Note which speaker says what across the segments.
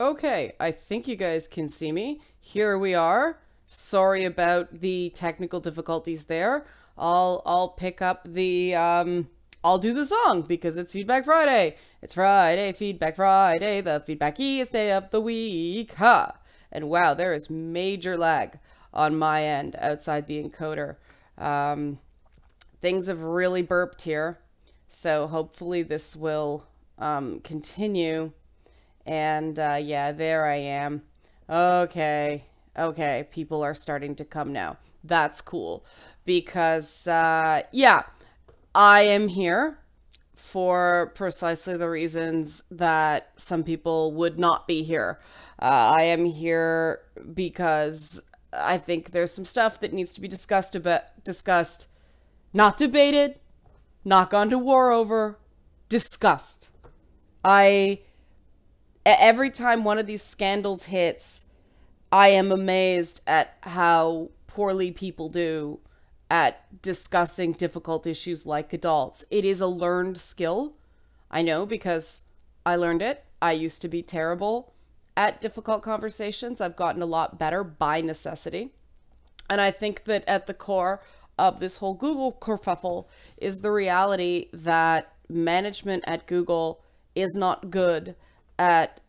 Speaker 1: Okay, I think you guys can see me. Here we are. Sorry about the technical difficulties there. I'll pick up the I'll do the song because it's Feedback Friday. It's Friday, Feedback Friday, the feedbackiest day of the week. Ha! And wow, there is major lag on my end outside the encoder. Um, Things have really burped here, so hopefully this will continue. And yeah, there I am. Okay. Okay. People are starting to come now. That's cool. Because, yeah, I am here for precisely the reasons that some people would not be here. I am here because I think there's some stuff that needs to be discussed, not debated, not gone to war over, discussed. I every time one of these scandals hits, I am amazed at how poorly people do at discussing difficult issues like adults. It is a learned skill. I know because I learned it. I used to be terrible at difficult conversations. I've gotten a lot better by necessity. And I think that at the core of this whole Google kerfuffle is the reality that management at Google is not good at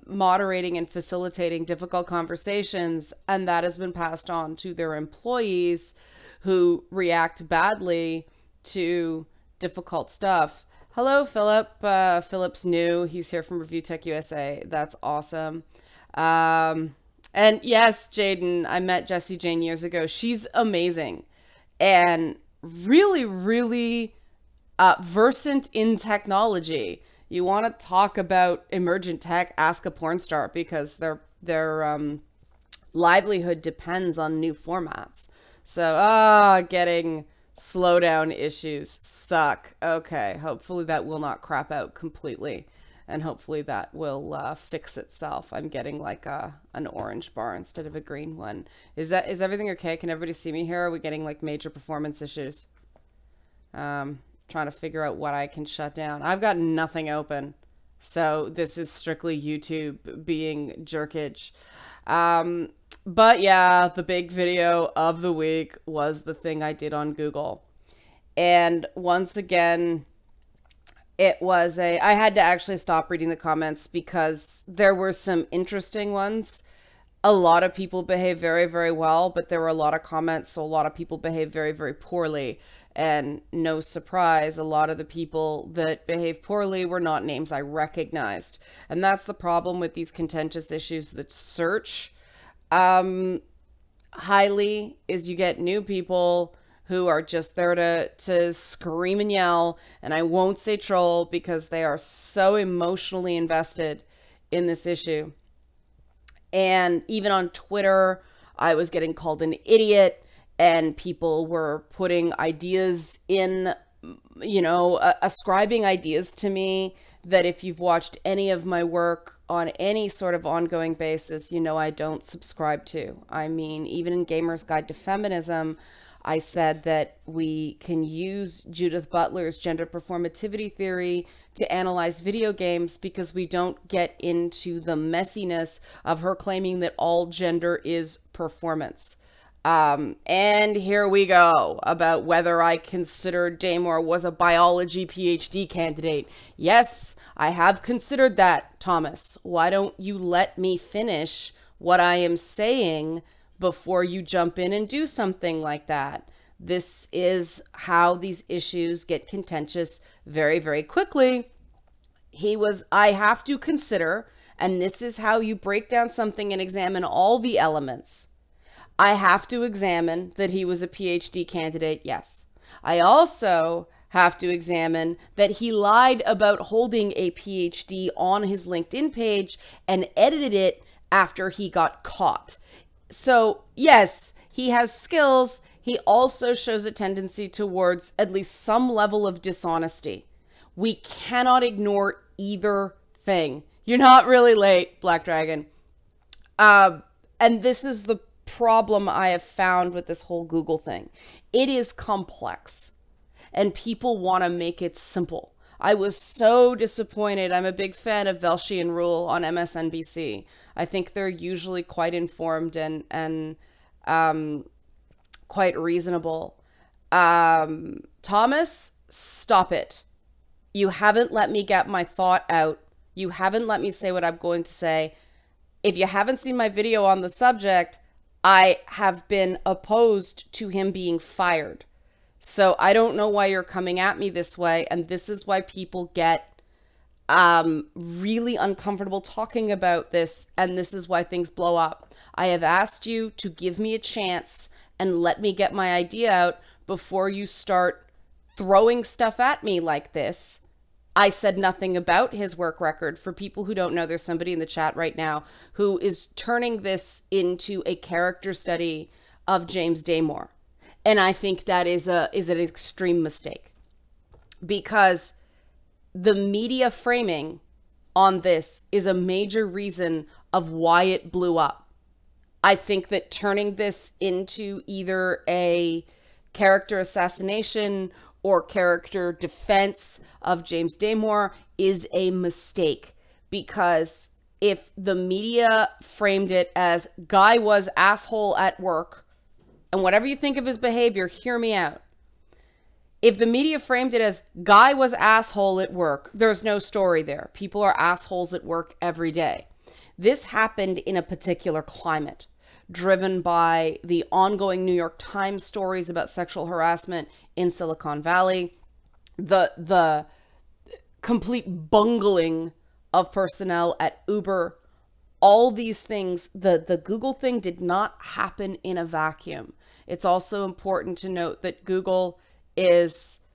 Speaker 1: moderating and facilitating difficult conversations, and that has been passed on to their employees who react badly to difficult stuff. Hello, Philip. Philip's new. He's here from Review Tech USA. That's awesome. And yes, Jaden, I met Jessie Jane years ago. She's amazing and really, really versant in technology. You want to talk about emergent tech? Ask a porn star because their livelihood depends on new formats. So getting slowdown issues suck. Okay, hopefully that will not crap out completely, and hopefully that will fix itself. I'm getting like an orange bar instead of a green one. Is everything okay? Can everybody see me here? Are we getting like major performance issues? Trying to figure out what I can shut down. I've got nothing open. So this is strictly YouTube being jerkage. But yeah, the big video of the week was the thing I did on Google. And once again, I had to actually stop reading the comments because there were some interesting ones. A lot of people behave very, very well, but there were a lot of comments, so a lot of people behave very, very poorly. And no surprise, a lot of the people that behaved poorly were not names I recognized. And that's the problem with these contentious issues that search highly is you get new people who are just there to scream and yell. And I won't say troll because they are so emotionally invested in this issue. And even on Twitter, I was getting called an idiot, and people were putting ideas in, ascribing ideas to me that if you've watched any of my work on any sort of ongoing basis, I don't subscribe to. I mean, even in Gamer's Guide to Feminism, I said that we can use Judith Butler's gender performativity theory to analyze video games because we don't get into the messiness of her claiming that all gender is performance. And here we go about whether I considered Daymore was a biology PhD candidate. Yes, I have considered that, Thomas. Why don't you let me finish what I am saying before you jump in and do something like that? This is how these issues get contentious very, very quickly. I have to consider, and this is how you break down something and examine all the elements. I have to examine that he was a PhD candidate, yes. I also have to examine that he lied about holding a PhD on his LinkedIn page and edited it after he got caught. So, yes, he has skills. He also shows a tendency towards at least some level of dishonesty. We cannot ignore either thing. You're not really late, Black Dragon. And this is the problem I have found with this whole Google thing. It is complex, and people want to make it simple. I was so disappointed. I'm a big fan of Velshi and Rule on MSNBC. I think they're usually quite informed and quite reasonable. Thomas, stop it. You haven't let me get my thought out. You haven't let me say what I'm going to say. If you haven't seen my video on the subject, I have been opposed to him being fired. So I don't know why you're coming at me this way. And this is why people get really uncomfortable talking about this. And this is why things blow up. I have asked you to give me a chance and let me get my idea out before you start throwing stuff at me like this. I said nothing about his work record. For people who don't know, there's somebody in the chat right now who is turning this into a character study of James Damore. And I think that is an extreme mistake, because the media framing on this is a major reason of why it blew up. I think that turning this into either a character assassination or character defense of James Damore is a mistake, because if the media framed it as guy was asshole at work, and whatever you think of his behavior, hear me out. If the media framed it as guy was asshole at work, there's no story there. People are assholes at work every day. This happened in a particular climate, driven by the ongoing New York Times stories about sexual harassment in Silicon Valley, the complete bungling of personnel at Uber, all these things. The Google thing did not happen in a vacuum. It's also important to note that Google is,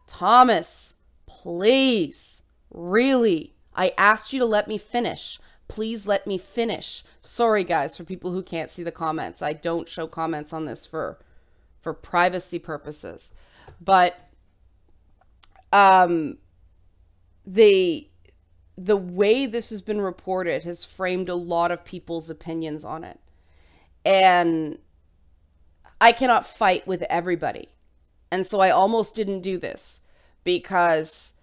Speaker 1: Thomas, please, really, I asked you to let me finish. Please let me finish. Sorry, guys, for people who can't see the comments. I don't show comments on this for privacy purposes. But the way this has been reported has framed a lot of people's opinions on it. And I cannot fight with everybody. And so I almost didn't do this, because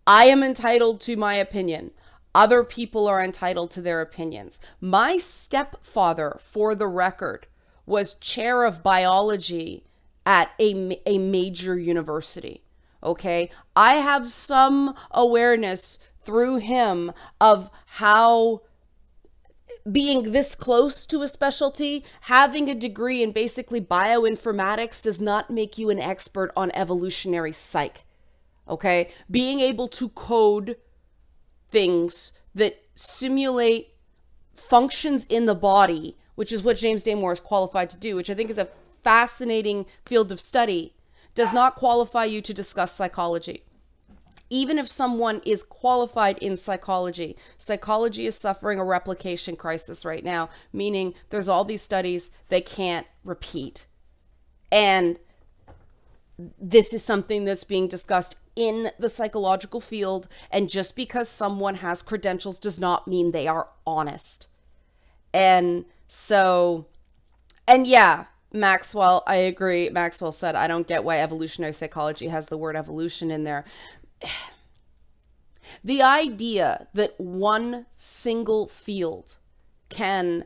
Speaker 1: I am entitled to my opinion. Other people are entitled to their opinions. My stepfather, for the record, was chair of biology at a major university. Okay? I have some awareness through him of how being this close to a specialty, having a degree in basically bioinformatics does not make you an expert on evolutionary psych. Okay? Being able to code things that simulate functions in the body, which is what James Damore is qualified to do, which I think is a fascinating field of study, does not qualify you to discuss psychology. Even if someone is qualified in psychology, psychology is suffering a replication crisis right now, meaning there's all these studies they can't repeat. And this is something that's being discussed in the psychological field, and just because someone has credentials does not mean they are honest. And so, and yeah, Maxwell, I agree. Maxwell said, I don't get why evolutionary psychology has the word evolution in there. The idea that one single field can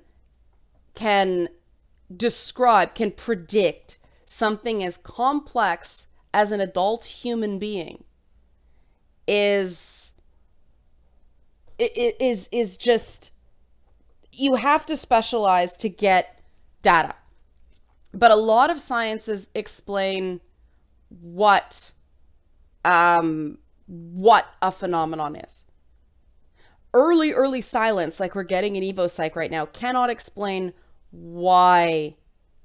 Speaker 1: describe, can predict something as complex as an adult human being is just, you have to specialize to get data. But a lot of sciences explain what a phenomenon is. Early silence, like we're getting in EvoPsych right now, cannot explain why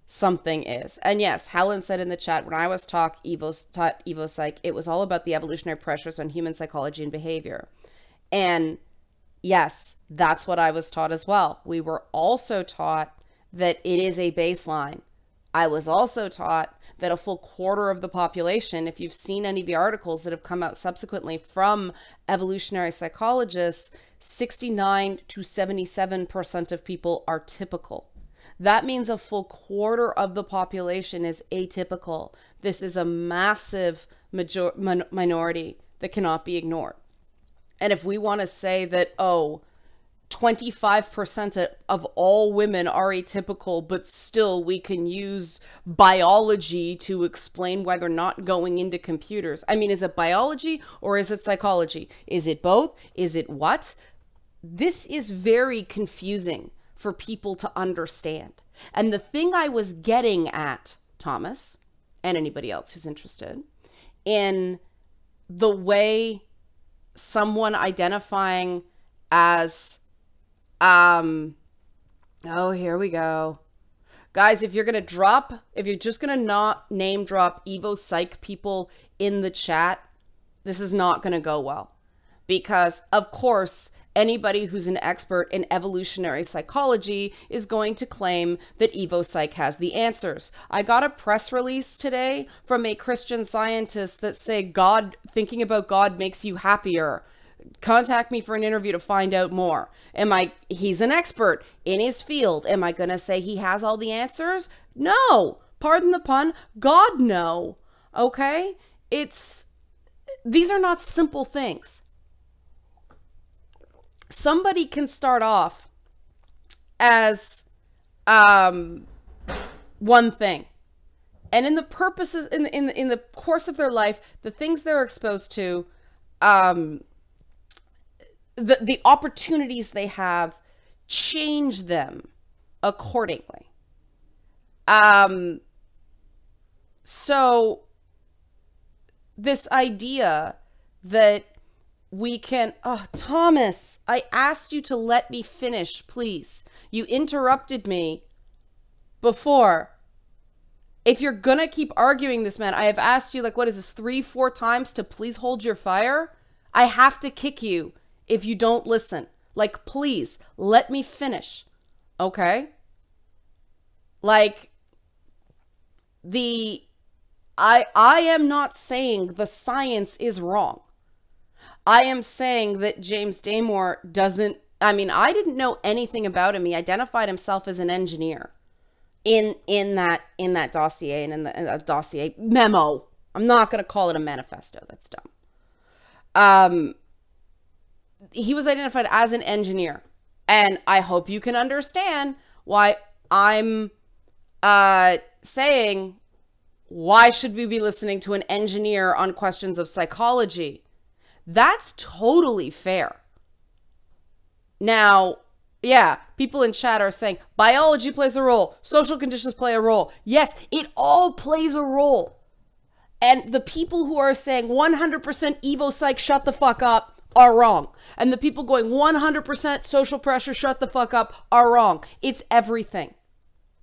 Speaker 1: something is. And yes, Helen said in the chat, when I was taught EvoPsych, it was all about the evolutionary pressures on human psychology and behavior. And yes, that's what I was taught as well. We were also taught that it is a baseline. I was also taught that a full quarter of the population, if you've seen any of the articles that have come out subsequently from evolutionary psychologists, 69 to 77% of people are typical. That means a full quarter of the population is atypical. This is a massive minority that cannot be ignored. And if we want to say that, oh, 25% of all women are atypical, but still we can use biology to explain why they're not going into computers. I mean, is it biology or is it psychology? Is it both? Is it what? This is very confusing for people to understand. And the thing I was getting at, Thomas, and anybody else who's interested, in the way someone identifying as, oh, here we go. Guys, if you're just going to not name drop Evo Psych people in the chat, this is not going to go well. Because, of course, anybody who's an expert in evolutionary psychology is going to claim that Evo Psych has the answers. I got a press release today from a Christian scientist that say thinking about God makes you happier. Contact me for an interview to find out more. He's an expert in his field. Am I going to say he has all the answers? No. Pardon the pun. God, no. Okay? These are not simple things. Somebody can start off as one thing. And in the purposes, in the course of their life, the things they're exposed to, the opportunities they have change them accordingly. So this idea that we can, Thomas, I asked you to let me finish, please. You interrupted me before. If you're gonna keep arguing this, man, I have asked you, 3-4 times to please hold your fire. I have to kick you if you don't listen. Please, let me finish. Okay? I am not saying the science is wrong. I am saying that James Damore I didn't know anything about him. He identified himself as an engineer in that dossier and in the dossier memo. I'm not going to call it a manifesto. That's dumb. He was identified as an engineer. And I hope you can understand why I'm saying, why should we be listening to an engineer on questions of psychology? That's totally fair. Now, yeah, people in chat are saying biology plays a role, social conditions play a role. Yes, it all plays a role. And the people who are saying 100% Evo Psych, shut the fuck up, are wrong. And the people going 100% social pressure, shut the fuck up, are wrong. It's everything.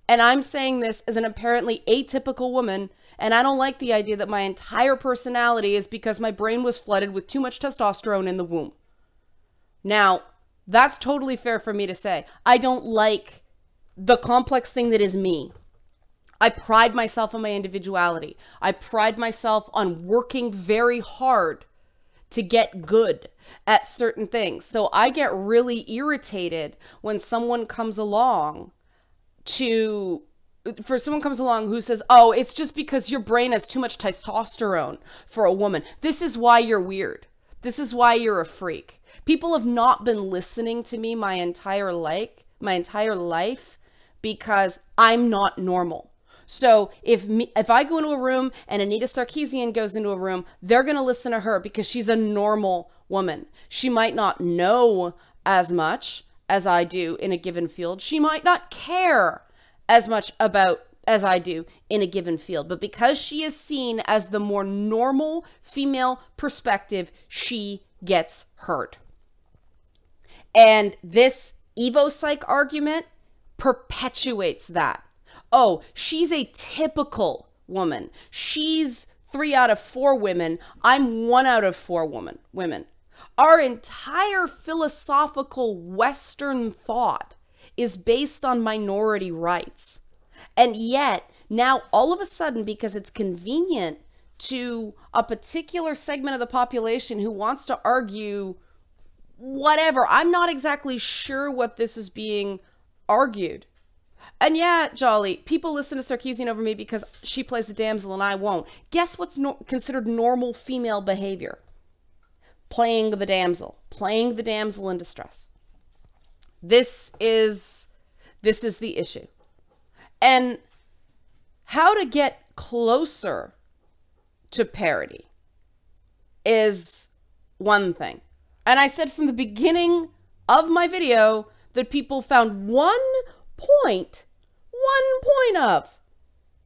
Speaker 1: And I'm saying this as an apparently atypical woman. And I don't like the idea that my entire personality is because my brain was flooded with too much testosterone in the womb. Now, that's totally fair for me to say. I don't like the complex thing that is me. I pride myself on my individuality. I pride myself on working very hard to get good at certain things. So I get really irritated when someone comes along who says, oh, it's just because your brain has too much testosterone for a woman. This is why you're weird. This is why you're a freak. People have not been listening to me my entire life because I'm not normal. So if I go into a room and Anita Sarkeesian goes into a room, they're going to listen to her because she's a normal woman. She might not know as much as I do in a given field. She might not care as much about as I do in a given field. But because she is seen as the more normal female perspective, she gets heard. And this Evo Psych argument perpetuates that. Oh, she's a typical woman. She's 3 out of 4 women. I'm 1 out of 4 women. Our entire philosophical Western thought is based on minority rights. And yet, now all of a sudden, because it's convenient to a particular segment of the population who wants to argue whatever, I'm not exactly sure what this is being argued. And yeah, Jolly, people listen to Sarkeesian over me because she plays the damsel and I won't. Guess what's considered normal female behavior? playing the damsel in distress. This is the issue. And how to get closer to parity is one thing. And I said from the beginning of my video that people found one point of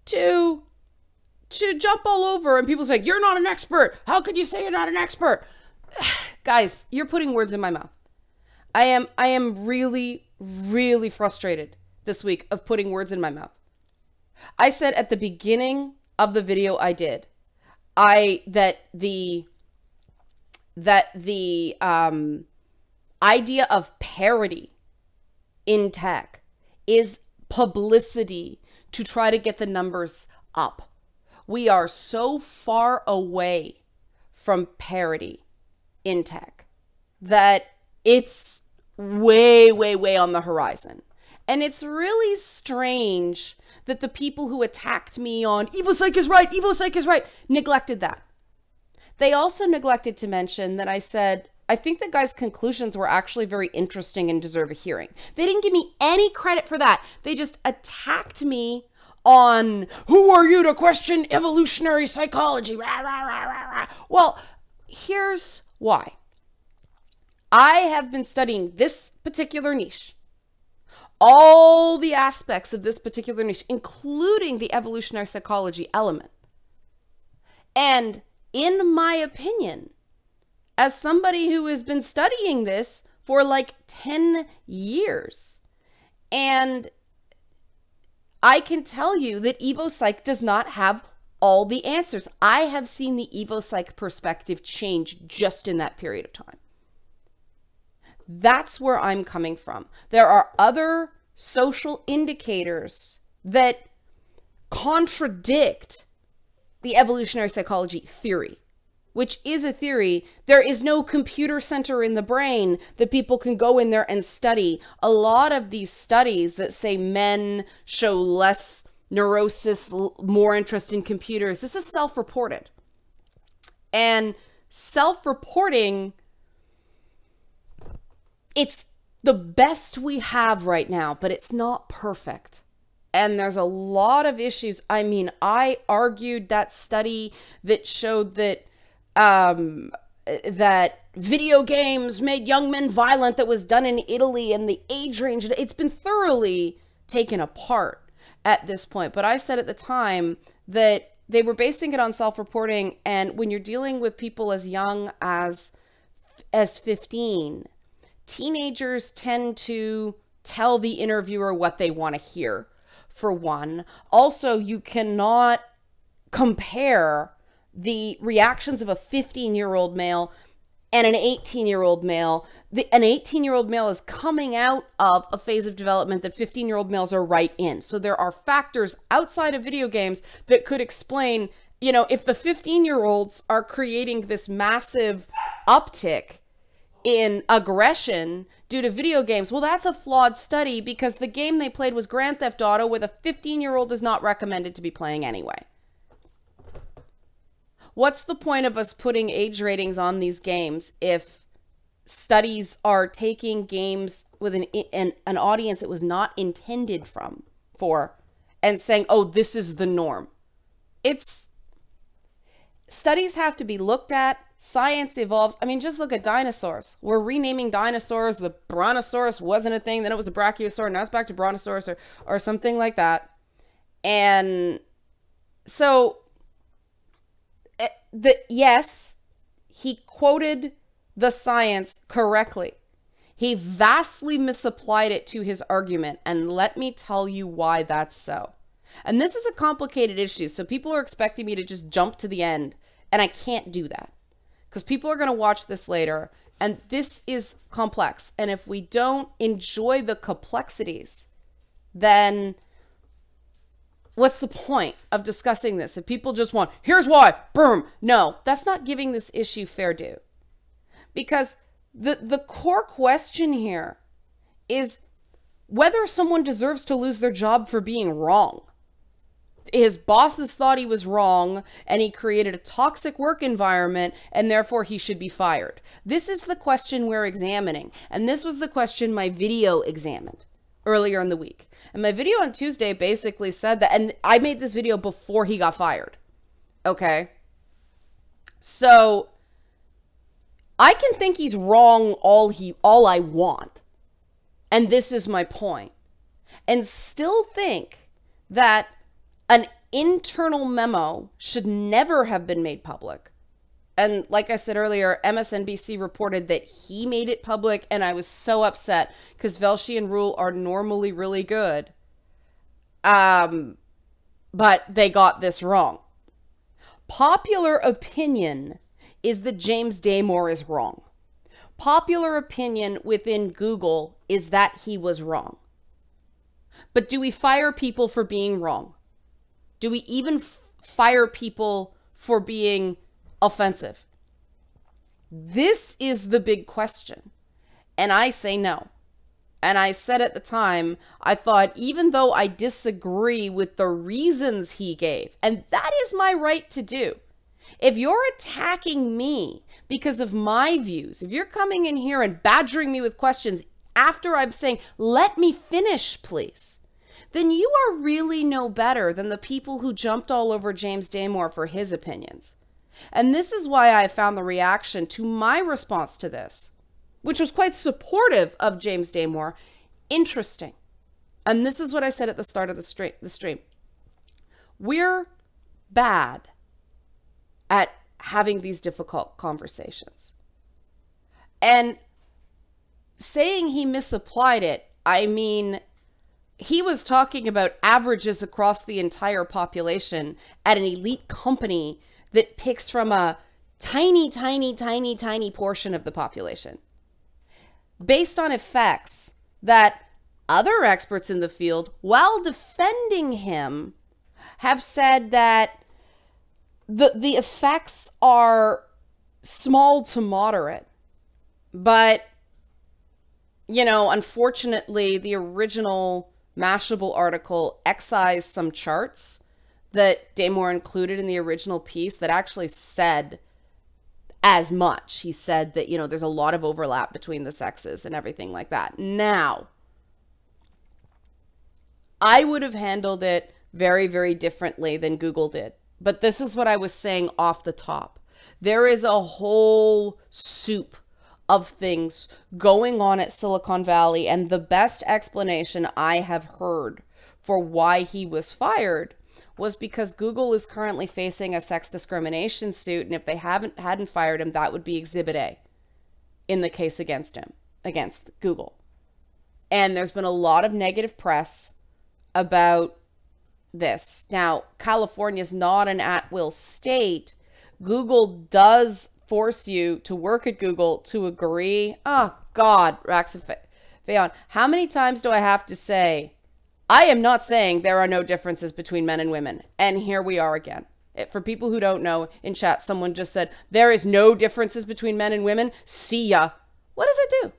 Speaker 1: to jump all over, and people say, you're not an expert. How could you say you're not an expert? Guys, you're putting words in my mouth. I am really, really frustrated this week of putting words in my mouth. I said at the beginning of the video I did, that the idea of parity in tech is publicity to try to get the numbers up. We are so far away from parity in tech that it's way, way, way on the horizon. And it's really strange that the people who attacked me on EvoPsych is right, neglected that. They also neglected to mention that I said, I think the guy's conclusions were actually very interesting and deserve a hearing. They didn't give me any credit for that. They just attacked me on, who are you to question evolutionary psychology? Rah, rah, rah, rah, rah. Well, here's why. I have been studying this particular niche, all the aspects of this particular niche, including the evolutionary psychology element. And in my opinion, as somebody who has been studying this for like 10 years, and I can tell you that EvoPsych does not have all the answers. I have seen the EvoPsych perspective change just in that period of time. That's where I'm coming from. There are other social indicators that contradict the evolutionary psychology theory, which is a theory. There is no computer center in the brain that people can go in there and study. A lot of these studies that say men show less neurosis, more interest in computers, this is self-reported. And self-reporting, it's the best we have right now, but it's not perfect. And there's a lot of issues. I mean, I argued that study that showed that that video games made young men violent, that was done in Italy, and the age range, it's been thoroughly taken apart at this point. But I said at the time that they were basing it on self-reporting, and when you're dealing with people as young as 15, teenagers tend to tell the interviewer what they want to hear, for one. Also, you cannot compare the reactions of a 15-year-old male and an 18-year-old male. An 18-year-old male is coming out of a phase of development that 15-year-old males are right in. So there are factors outside of video games that could explain, you know, if the 15-year-olds are creating this massive uptick in aggression due to video games, well, that's a flawed study, because the game they played was Grand Theft Auto, where the 15-year-old is not recommended to be playing anyway. What's the point of us putting age ratings on these games if studies are taking games with an audience it was not intended for and saying, oh, this is the norm? Studies have to be looked at. Science evolves. I mean, just look at dinosaurs. We're renaming dinosaurs. The Brontosaurus wasn't a thing. Then it was a Brachiosaur. Now it's back to Brontosaurus or something like that. And so, yes, he quoted the science correctly. He vastly misapplied it to his argument. And let me tell you why that's so. And this is a complicated issue. So people are expecting me to just jump to the end. And I can't do that, because people are going to watch this later, and this is complex. And if we don't enjoy the complexities, then what's the point of discussing this? If people just want, here's why, boom. No, that's not giving this issue fair due. Because the core question here is whether someone deserves to lose their job for being wrong. his bosses thought he was wrong and he created a toxic work environment and therefore he should be fired. This is the question we're examining. And this was the question my video examined earlier in the week. And my video on Tuesday basically said that, and I made this video before he got fired. Okay. So I can think he's wrong all I want. And this is my point. And still think that an internal memo should never have been made public. And like I said earlier, MSNBC reported that he made it public, and I was so upset because Velshi and Rule are normally really good. But they got this wrong. Popular opinion is that James Damore is wrong. Popular opinion within Google is that he was wrong. But do we fire people for being wrong? Do we even fire people for being offensive? This is the big question. And I say no. And I said at the time, I thought, even though I disagree with the reasons he gave, and that is my right to do. If you're attacking me because of my views, if you're coming in here and badgering me with questions after I'm saying, let me finish, please, then you are really no better than the people who jumped all over James Damore for his opinions. And this is why I found the reaction to my response to this, which was quite supportive of James Damore, interesting. And this is what I said at the start of the stream. We're bad at having these difficult conversations. And saying he misapplied it, I mean, he was talking about averages across the entire population at an elite company that picks from a tiny, tiny, tiny, tiny portion of the population, based on effects that other experts in the field, while defending him, have said that the effects are small to moderate. But, you know, unfortunately, the original Mashable article excised some charts that Damore included in the original piece that actually said as much. He said that, you know, there's a lot of overlap between the sexes and everything like that. Now, I would have handled it very, very differently than Google did. But this is what I was saying off the top. There is a whole soup of things going on at Silicon Valley, and the best explanation I have heard for why he was fired was because Google is currently facing a sex discrimination suit, and if they hadn't fired him, that would be Exhibit A in the case against him, against Google. And there's been a lot of negative press about this. Now, California is not an at-will state. Google does force you to work at Google to agree. Oh, God, Raxafayon, how many times do I have to say, I am not saying there are no differences between men and women. And here we are again. For people who don't know, in chat, someone just said, there is no differences between men and women. See ya. What does that do?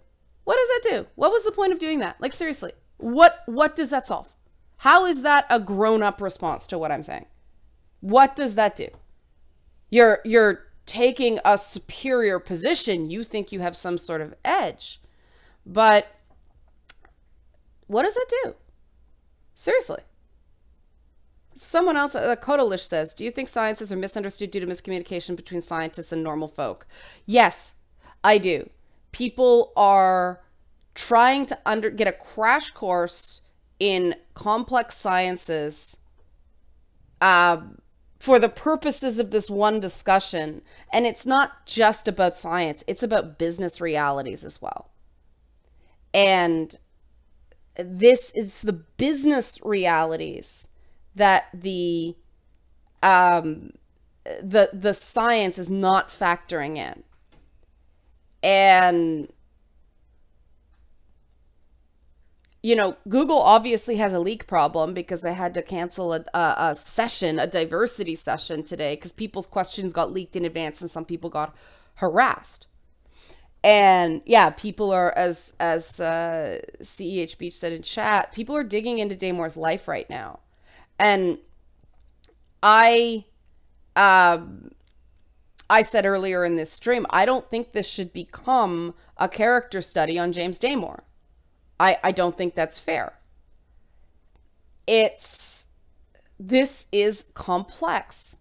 Speaker 1: What does that do? What was the point of doing that? Like, seriously, what does that solve? How is that a grown-up response to what I'm saying? What does that do? You're taking a superior position. You think you have some sort of edge. But what does that do? Seriously. Someone else, Kodalish says, do you think sciences are misunderstood due to miscommunication between scientists and normal folk? Yes, I do. People are trying to get a crash course in complex sciences for the purposes of this one discussion. And it's not just about science. It's about business realities as well. And it's the business realities that the science is not factoring in. And, you know, Google obviously has a leak problem because they had to cancel a session, a diversity session today because people's questions got leaked in advance and some people got harassed. And yeah, people are, as CEH Beach said in chat, people are digging into Damore's life right now. And I said earlier in this stream, I don't think this should become a character study on James Damore. I don't think that's fair. This is complex.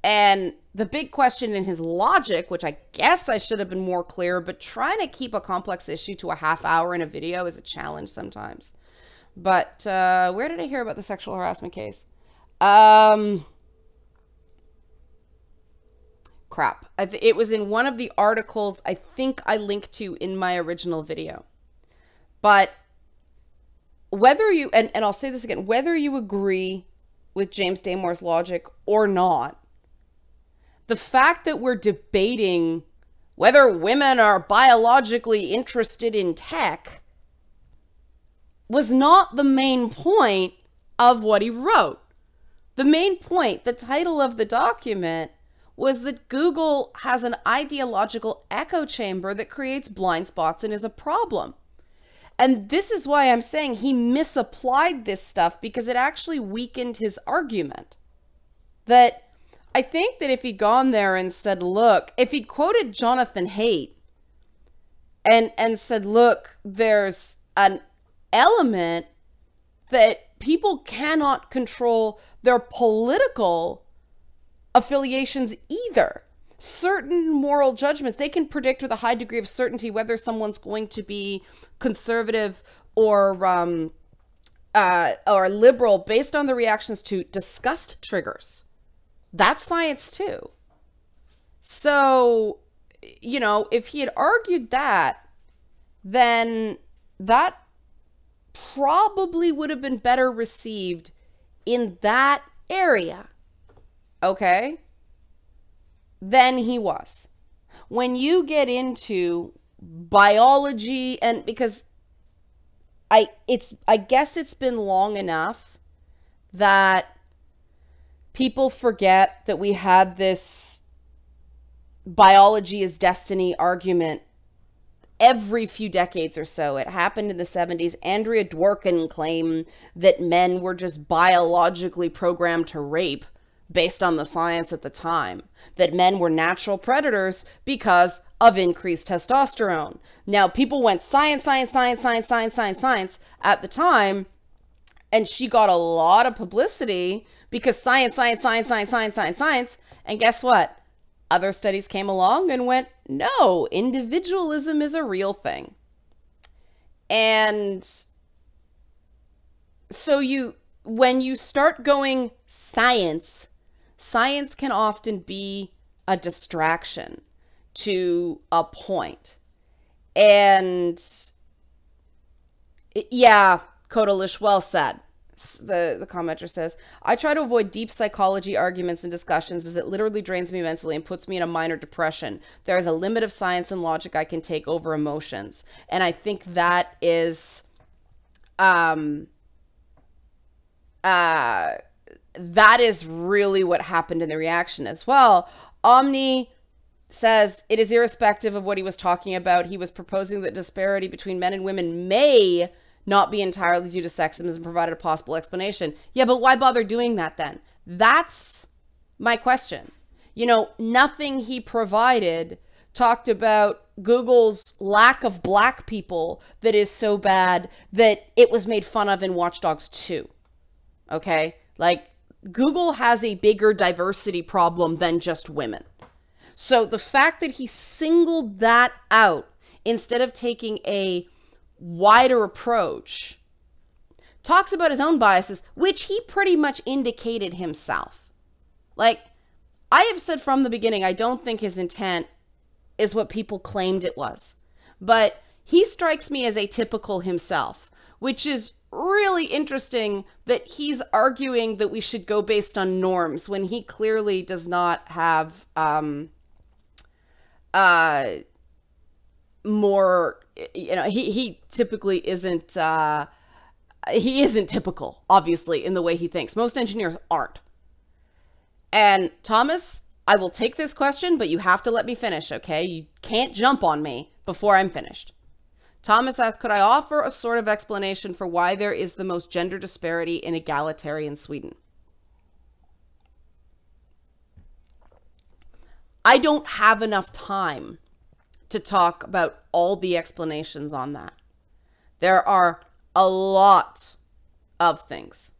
Speaker 1: And the big question in his logic, which I guess I should have been more clear, but trying to keep a complex issue to a half hour in a video is a challenge sometimes. But where did I hear about the sexual harassment case? Crap. It was in one of the articles I think I linked to in my original video. But whether you, and I'll say this again, whether you agree with James Damore's logic or not, the fact that we're debating whether women are biologically interested in tech was not the main point of what he wrote. The main point, the title of the document, was that Google has an ideological echo chamber that creates blind spots and is a problem. And this is why I'm saying he misapplied this stuff, because it actually weakened his argument. That I think that if he'd gone there and said, look, if he'd quoted Jonathan Haidt and said, look, there's an element that people cannot control their political affiliations either. Certain moral judgments, they can predict with a high degree of certainty whether someone's going to be conservative or liberal based on the reactions to disgust triggers. That's science too. So, you know, if he had argued that, then that probably would have been better received in that area, okay, than he was. When you get into biology, and because I guess it's been long enough that people forget that we had this biology is destiny argument every few decades or so. It happened in the 70s. Andrea Dworkin claimed that men were just biologically programmed to rape based on the science at the time, that men were natural predators because of increased testosterone. Now, people went science at the time, and she got a lot of publicity because science. And guess what? Other studies came along and went, no, individualism is a real thing. And so when you start going science can often be a distraction to a point. And yeah, Kodalish, well said. The commenter says, I try to avoid deep psychology arguments and discussions as it literally drains me mentally and puts me in a minor depression. There is a limit of science and logic I can take over emotions. And I think that is, that is really what happened in the reaction as well. Omni says, it is irrespective of what he was talking about. He was proposing that disparity between men and women may not be entirely due to sexism and provided a possible explanation. Yeah, but why bother doing that then? That's my question. You know, nothing he provided talked about Google's lack of black people that is so bad that it was made fun of in Watch Dogs 2. Okay? Like, Google has a bigger diversity problem than just women. So the fact that he singled that out instead of taking a wider approach talks about his own biases, which he pretty much indicated himself. Like, I have said from the beginning, I don't think his intent is what people claimed it was, but he strikes me as atypical himself, which is really interesting that he's arguing that we should go based on norms when he clearly does not have more, you know, he typically isn't, he isn't typical, obviously, in the way he thinks. Most engineers aren't. And Thomas, I will take this question, but you have to let me finish, okay? You can't jump on me before I'm finished. Thomas asked, could I offer a sort of explanation for why there is the most gender disparity in egalitarian Sweden? I don't have enough time to talk about all the explanations on that. There are a lot of things.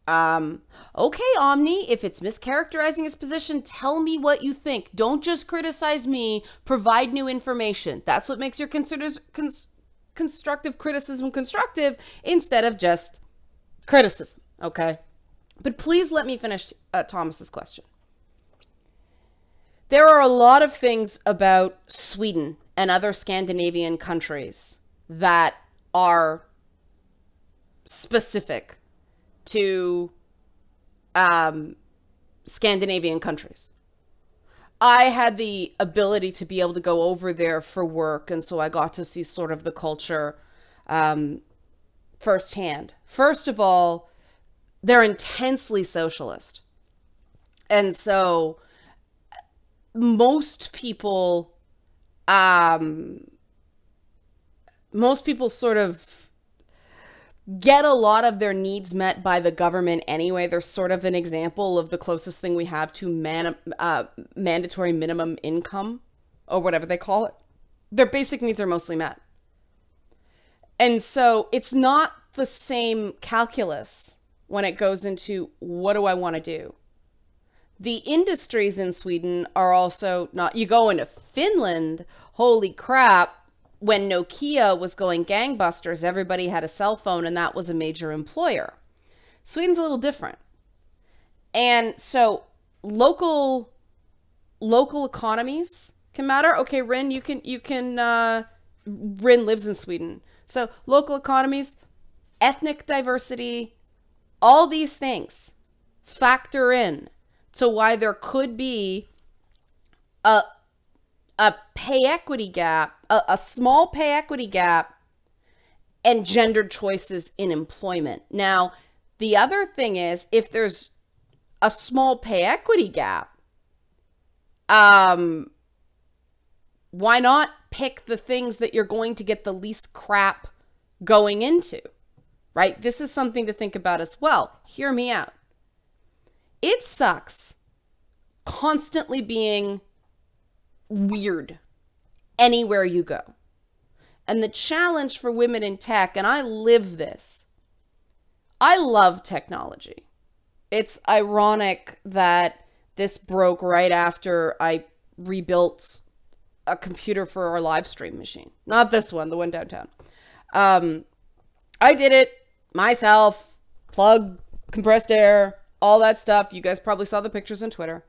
Speaker 1: Okay, Omni, if it's mischaracterizing his position, tell me what you think. Don't just criticize me. Provide new information. That's what makes your constructive criticism constructive instead of just criticism, okay? But please let me finish Thomas's question. There are a lot of things about Sweden and other Scandinavian countries that are specific to Scandinavian countries. I had the ability to be able to go over there for work, and so I got to see sort of the culture firsthand. First of all, they're intensely socialist. And so most people sort of get a lot of their needs met by the government anyway. They're sort of an example of the closest thing we have to mandatory minimum income, or whatever they call it. Their basic needs are mostly met. And so it's not the same calculus when it goes into what do I want to do. The industries in Sweden are also not, you go into Finland, holy crap, when Nokia was going gangbusters, everybody had a cell phone and that was a major employer. Sweden's a little different. And so local economies can matter. Okay, Rin, Rin lives in Sweden. So local economies, ethnic diversity, all these things factor in to why there could be a pay equity gap, a small pay equity gap, and gendered choices in employment. Now, the other thing is, if there's a small pay equity gap, why not pick the things that you're going to get the least crap going into, right? This is something to think about as well. Hear me out. It sucks constantly being weird anywhere you go. And the challenge for women in tech, and I live this, I love technology. It's ironic that this broke right after I rebuilt a computer for our live stream machine. Not this one, the one downtown. I did it myself, plug, compressed air, all that stuff. You guys probably saw the pictures on Twitter.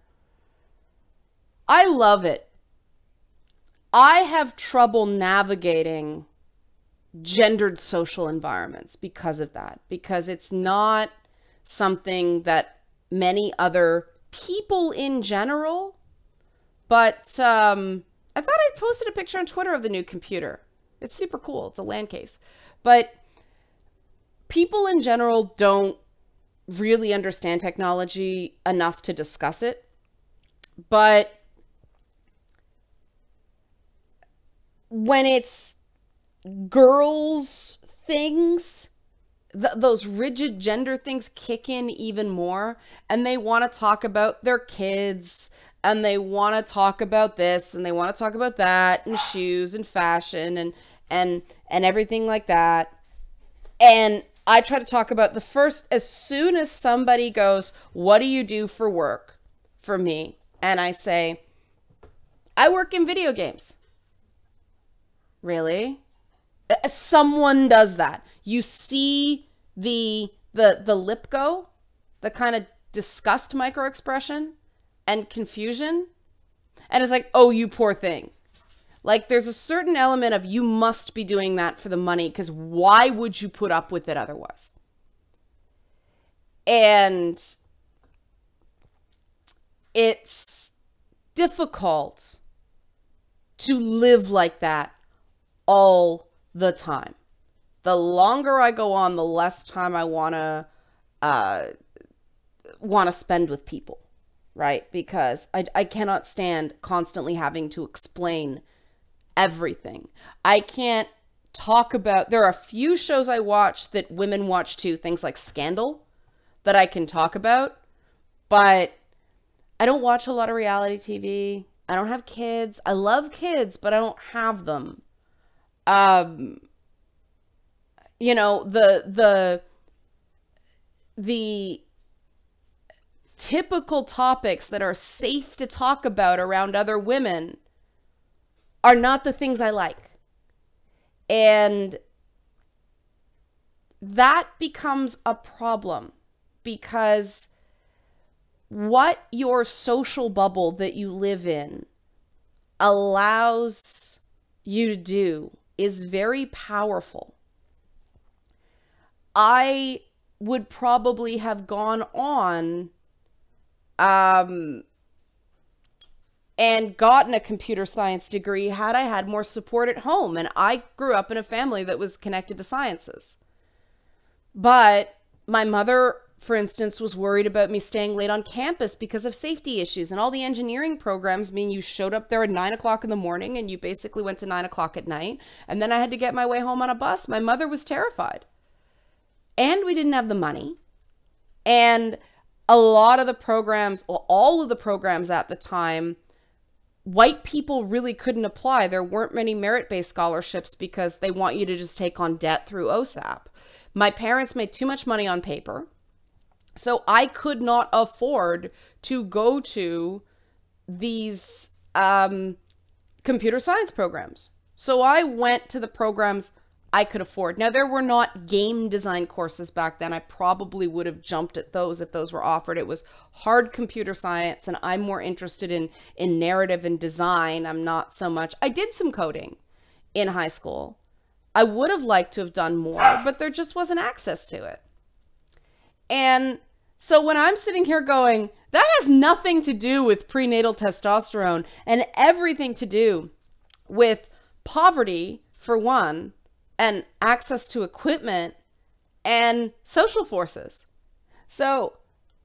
Speaker 1: I love it. I have trouble navigating gendered social environments because of that, because it's not something that many other people in general, but I thought I posted a picture on Twitter of the new computer. It's super cool. It's a LAN case. But people in general don't really understand technology enough to discuss it. But when it's girls things, those rigid gender things kick in even more, and they want to talk about their kids, and they want to talk about this, and they want to talk about that, and shoes and fashion and everything like that. And I try to talk about the first, as soon as somebody goes, what do you do for work? For me. And I say, I work in video games. Really? Someone does that. You see the lip go, the kind of disgust microexpression and confusion. And it's like, oh, you poor thing. Like, there's a certain element of you must be doing that for the money, because why would you put up with it otherwise? And it's difficult to live like that all the time. The longer I go on, the less time I want to spend with people, right? Because I cannot stand constantly having to explain everything. I can't talk about, there are a few shows I watch that women watch too, things like Scandal, that I can talk about, but I don't watch a lot of reality TV. I don't have kids. I love kids, but I don't have them. Um, you know, the typical topics that are safe to talk about around other women are not the things I like. And that becomes a problem because what your social bubble that you live in allows you to do is very powerful. I would probably have gone on and gotten a computer science degree had I had more support at home. And I grew up in a family that was connected to sciences. But my mother, for instance, was worried about me staying late on campus because of safety issues. And all the engineering programs mean you showed up there at 9 o'clock in the morning and you basically went to 9 o'clock at night. And then I had to get my way home on a bus. My mother was terrified. And we didn't have the money. And a lot of the programs, or all of the programs at the time, white people really couldn't apply. There weren't many merit-based scholarships because they want you to just take on debt through OSAP. My parents made too much money on paper, so I could not afford to go to these computer science programs. So I went to the programs I could afford. Now, there were not game design courses back then. I probably would have jumped at those if those were offered. It was hard computer science, and I'm more interested in narrative and design. I'm not so much. I did some coding in high school. I would have liked to have done more, but there just wasn't access to it. And so when I'm sitting here going, that has nothing to do with prenatal testosterone and everything to do with poverty, for one, and access to equipment and social forces. So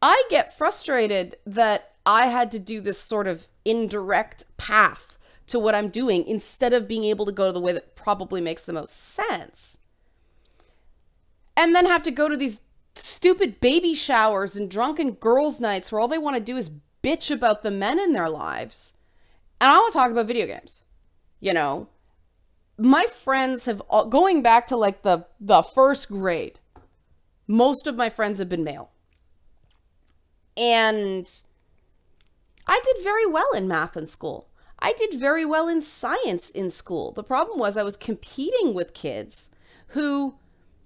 Speaker 1: I get frustrated that I had to do this sort of indirect path to what I'm doing instead of being able to go to the way that probably makes the most sense. And then have to go to these stupid baby showers and drunken girls' nights where all they want to do is bitch about the men in their lives. And I want to talk about video games. You know, my friends have, going back to like the first grade, most of my friends have been male. And I did very well in math in school. I did very well in science in school. The problem was I was competing with kids who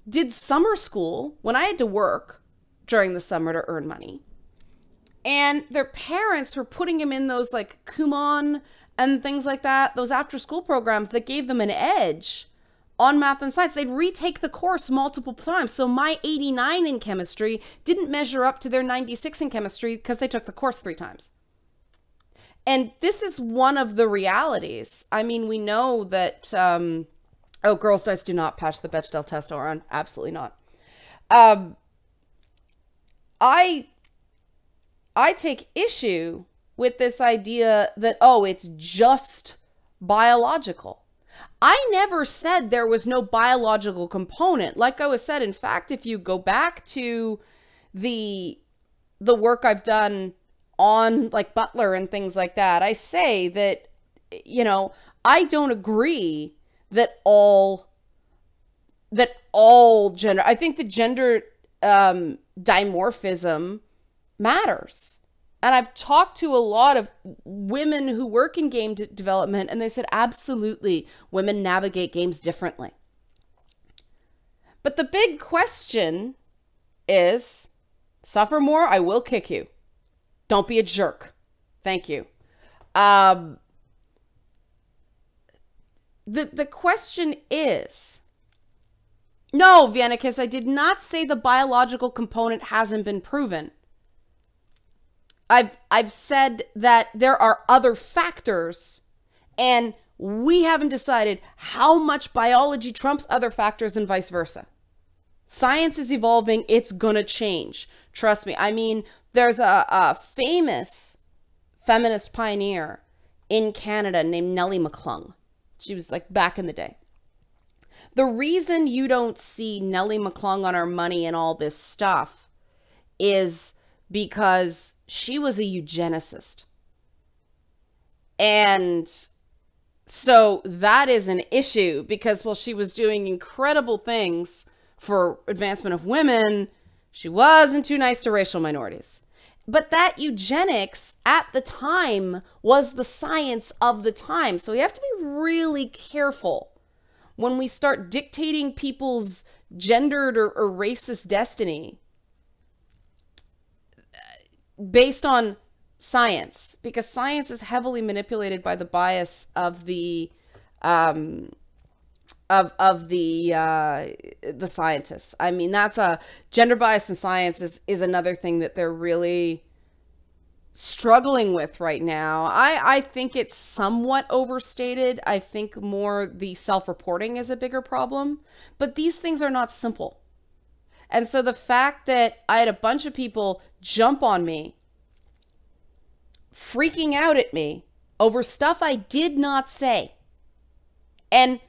Speaker 1: did summer school when I had to work during the summer to earn money. And their parents were putting them in those like Kumon and things like that, those after school programs that gave them an edge on math and science. They'd retake the course multiple times. So my 89 in chemistry didn't measure up to their 96 in chemistry because they took the course 3 times. And this is one of the realities. I mean, we know that, girls' nights do not patch the Bechdel test on. Absolutely not. I take issue with this idea that, it's just biological. I never said there was no biological component. Like I was said, in fact, if you go back to the work I've done on like Butler and things like that, I say that, I don't agree that all gender, I think the gender dimorphism matters. And I've talked to a lot of women who work in game development, and they said, absolutely, women navigate games differently. But the big question is, suffer more, I will kick you. Don't be a jerk. Thank you. The question is, no, Vianicus, I did not say the biological component hasn't been proven. I've said that there are other factors, and we haven't decided how much biology trumps other factors and vice versa. Science is evolving. It's gonna change. Trust me. I mean, there's a famous feminist pioneer in Canada named Nellie McClung. She was like back in the day. The reason you don't see Nellie McClung on our money and all this stuff is because she was a eugenicist. And so that is an issue because while she was doing incredible things for advancement of women, she wasn't too nice to racial minorities. But that eugenics at the time was the science of the time. So we have to be really careful when we start dictating people's gendered or racist destiny based on science, because science is heavily manipulated by the bias of the the scientists. I mean, that's a gender bias in science is another thing that they're really struggling with right now. I think it's somewhat overstated. I think more the self-reporting is a bigger problem, but these things are not simple. And so the fact that I had a bunch of people jump on me, freaking out at me over stuff I did not say, and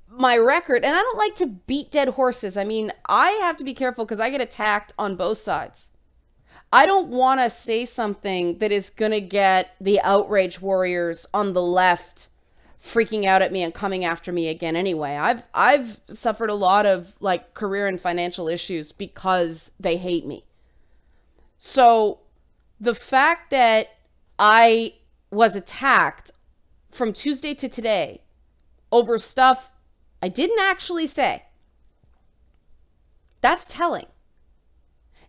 Speaker 1: my record, and I don't like to beat dead horses. I mean, I have to be careful because I get attacked on both sides. I don't want to say something that is going to get the outrage warriors on the left freaking out at me and coming after me again anyway. I've suffered a lot of like career and financial issues because they hate me. So the fact that I was attacked from Tuesday to today over stuff I didn't actually say, that's telling.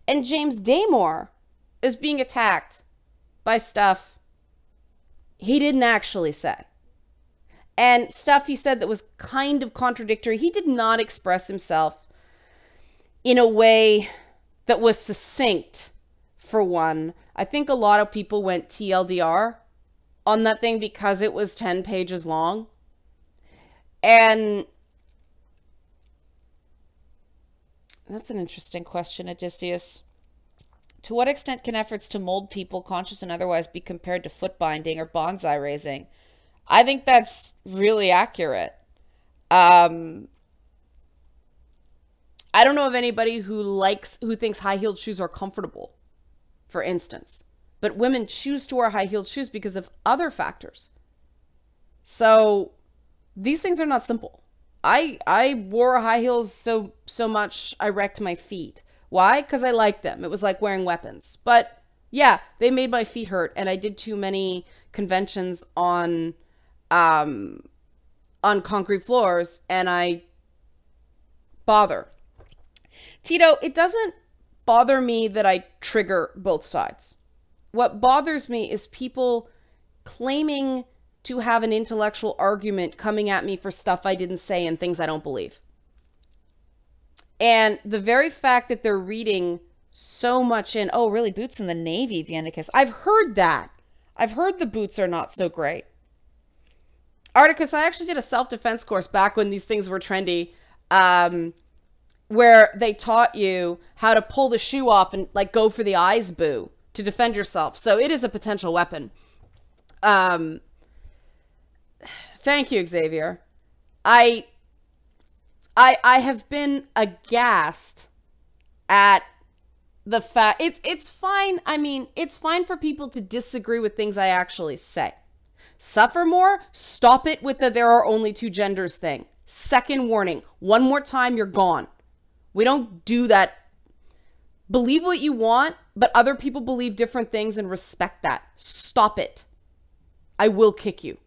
Speaker 1: And James Damore is being attacked by stuff he didn't actually say. And stuff he said that was kind of contradictory. He did not express himself in a way that was succinct, for one. I think a lot of people went TLDR on that thing because it was 10 pages long. And that's an interesting question, Odysseus. To what extent can efforts to mold people, conscious and otherwise, be compared to foot binding or bonsai raising? I think that's really accurate. I don't know of anybody who thinks high-heeled shoes are comfortable, for instance. But women choose to wear high-heeled shoes because of other factors. So these things are not simple. I wore high heels so much I wrecked my feet. Why? Because I liked them. It was like wearing weapons. But yeah, they made my feet hurt, and I did too many conventions on concrete floors, and I bother. Tito, it doesn't bother me that I trigger both sides. What bothers me is people claiming to have an intellectual argument coming at me for stuff I didn't say and things I don't believe. And the very fact that they're reading so much in, oh, really, boots in the Navy, Viennicus. I've heard that. I've heard the boots are not so great. Articus, I actually did a self-defense course back when these things were trendy, where they taught you how to pull the shoe off and like go for the eyes boo to defend yourself. So it is a potential weapon. Thank you, Xavier. I have been aghast at the fact it's fine. I mean, it's fine for people to disagree with things I actually say. Suffer more, stop it with the there are only two genders thing. Second warning, one more time, you're gone. We don't do that. Believe what you want, but other people believe different things and respect that. Stop it. I will kick you.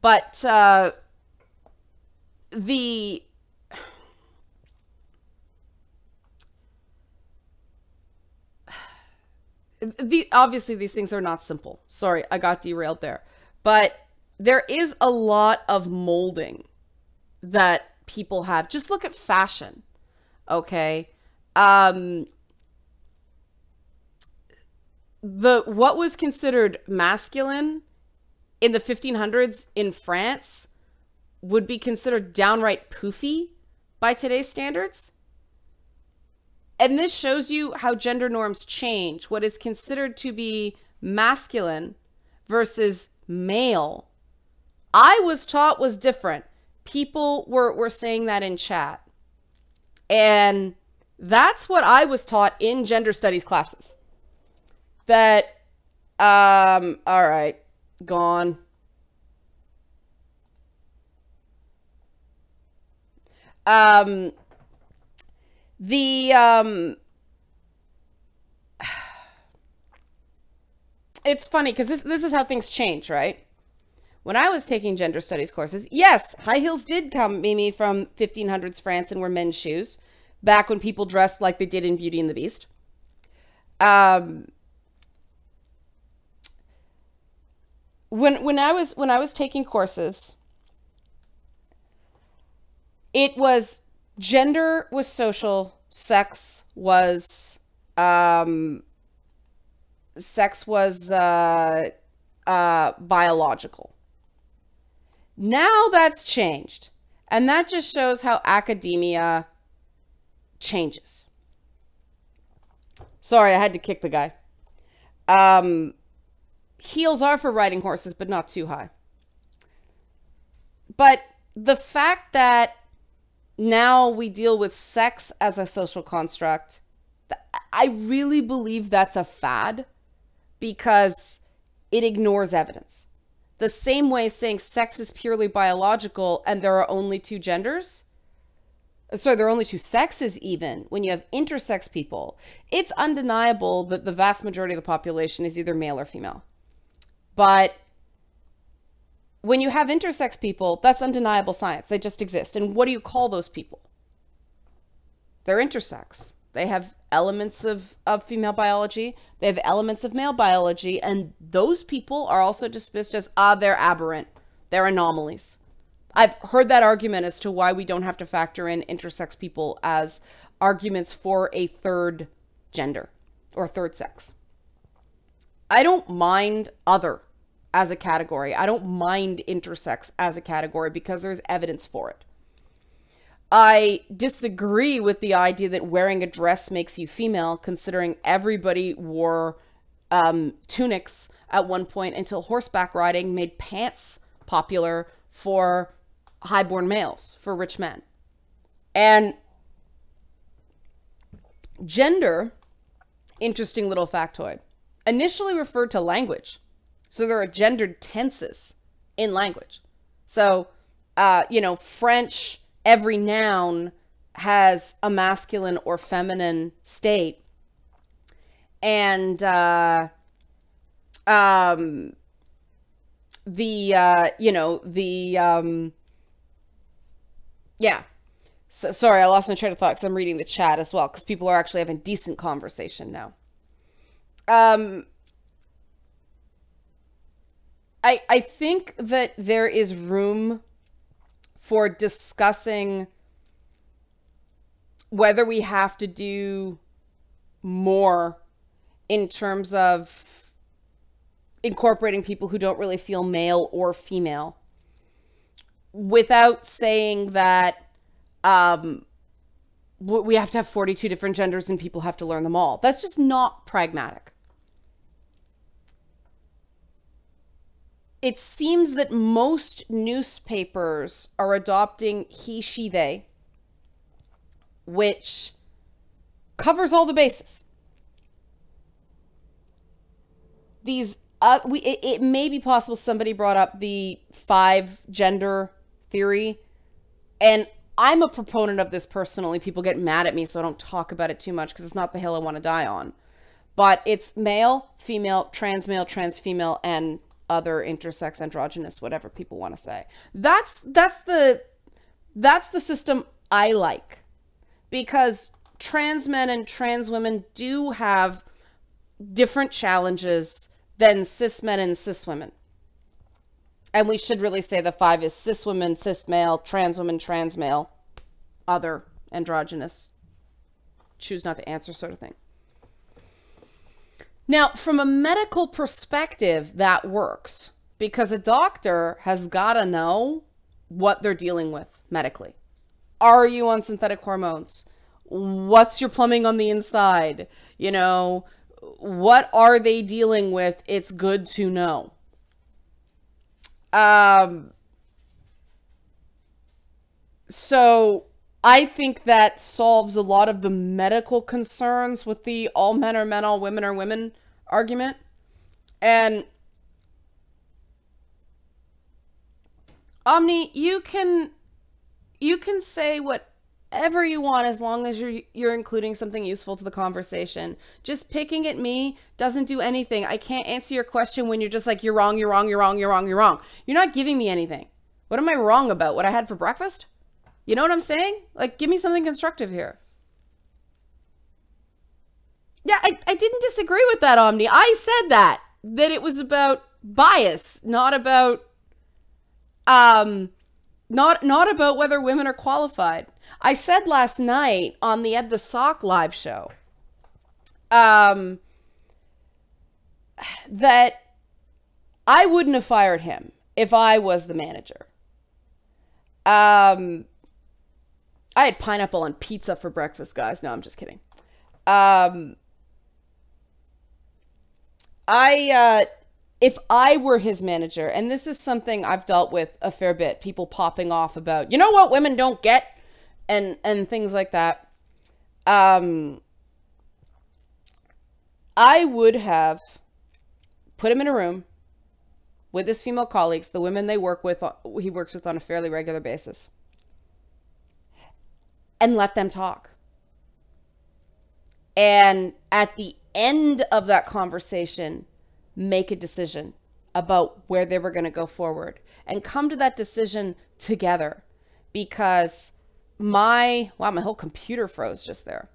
Speaker 1: But obviously these things are not simple. Sorry, I got derailed there. But there is a lot of molding that people have. Just look at fashion, okay? What was considered masculine in the 1500s in France would be considered downright poofy by today's standards. And this shows you how gender norms change. What is considered to be masculine versus male, I was taught was different. People were saying that in chat. And That's what I was taught in gender studies classes. That, all right, gone. The, it's funny because this is how things change, right? When I was taking gender studies courses, yes, high heels did come maybe from 1500s France and were men's shoes, back when people dressed like they did in Beauty and the Beast. When I was taking courses, it was gender was social, sex was biological. Now that's changed. And that just shows how academia changes. Sorry, I had to kick the guy. Heels are for riding horses, but not too high. But the fact that now we deal with sex as a social construct, I really believe that's a fad because it ignores evidence. The same way saying sex is purely biological and there are only two genders. Sorry, there are only two sexes even. When you have intersex people, it's undeniable that the vast majority of the population is either male or female. But when you have intersex people, that's undeniable science. They just exist. And what do you call those people? They're intersex. They have elements of female biology. They have elements of male biology. And those people are also dismissed as, they're aberrant. They're anomalies. I've heard that argument as to why we don't have to factor in intersex people as arguments for a third gender or third sex. I don't mind other as a category. I don't mind intersex as a category because there's evidence for it. I disagree with the idea that wearing a dress makes you female, considering everybody wore tunics at one point until horseback riding made pants popular for highborn males, for rich men. And gender, interesting little factoid, initially referred to language. So there are gendered tenses in language. So, French, every noun has a masculine or feminine state. And yeah. So, sorry, I lost my train of thought because I'm reading the chat as well, because people are actually having decent conversation now. I think that there is room for discussing whether we have to do more in terms of incorporating people who don't really feel male or female, without saying that we have to have 42 different genders and people have to learn them all. That's just not pragmatic. It seems that most newspapers are adopting he, she, they, which covers all the bases. It may be possible somebody brought up the 5 gender theory, and I'm a proponent of this personally. People get mad at me, so I don't talk about it too much because it's not the hill I want to die on. But it's male, female, trans female, and other intersex, androgynous, whatever people want to say. That's the system I like, because trans men and trans women do have different challenges than cis men and cis women. And we should really say the 5 is cis women, cis male, trans women, trans male, other androgynous, choose not to answer sort of thing. Now, from a medical perspective, that works because a doctor has got to know what they're dealing with medically. Are you on synthetic hormones? What's your plumbing on the inside? What are they dealing with? It's good to know. So I think that solves a lot of the medical concerns with the all men are men, all women are women argument. And Omni, you can say whatever you want as long as you're including something useful to the conversation. Just picking at me doesn't do anything. I can't answer your question when you're just like, you're wrong, you're wrong, you're wrong, you're wrong, you're wrong. You're not giving me anything. What am I wrong about? What I had for breakfast? You know what I'm saying? Like, give me something constructive here. Yeah, I didn't disagree with that, Omni. I said that it was about bias, not about not about whether women are qualified. I said last night on the Ed the Sock live show that I wouldn't have fired him if I was the manager. I had pineapple on pizza for breakfast, guys. No, I'm just kidding. If I were his manager, and this is something I've dealt with a fair bit, people popping off about, you know what women don't get, and things like that. I would have put him in a room with his female colleagues, the women he works with on a fairly regular basis, and let them talk. And at the end of that conversation, make a decision about where they were going to go forward and come to that decision together. Because my whole computer froze just there.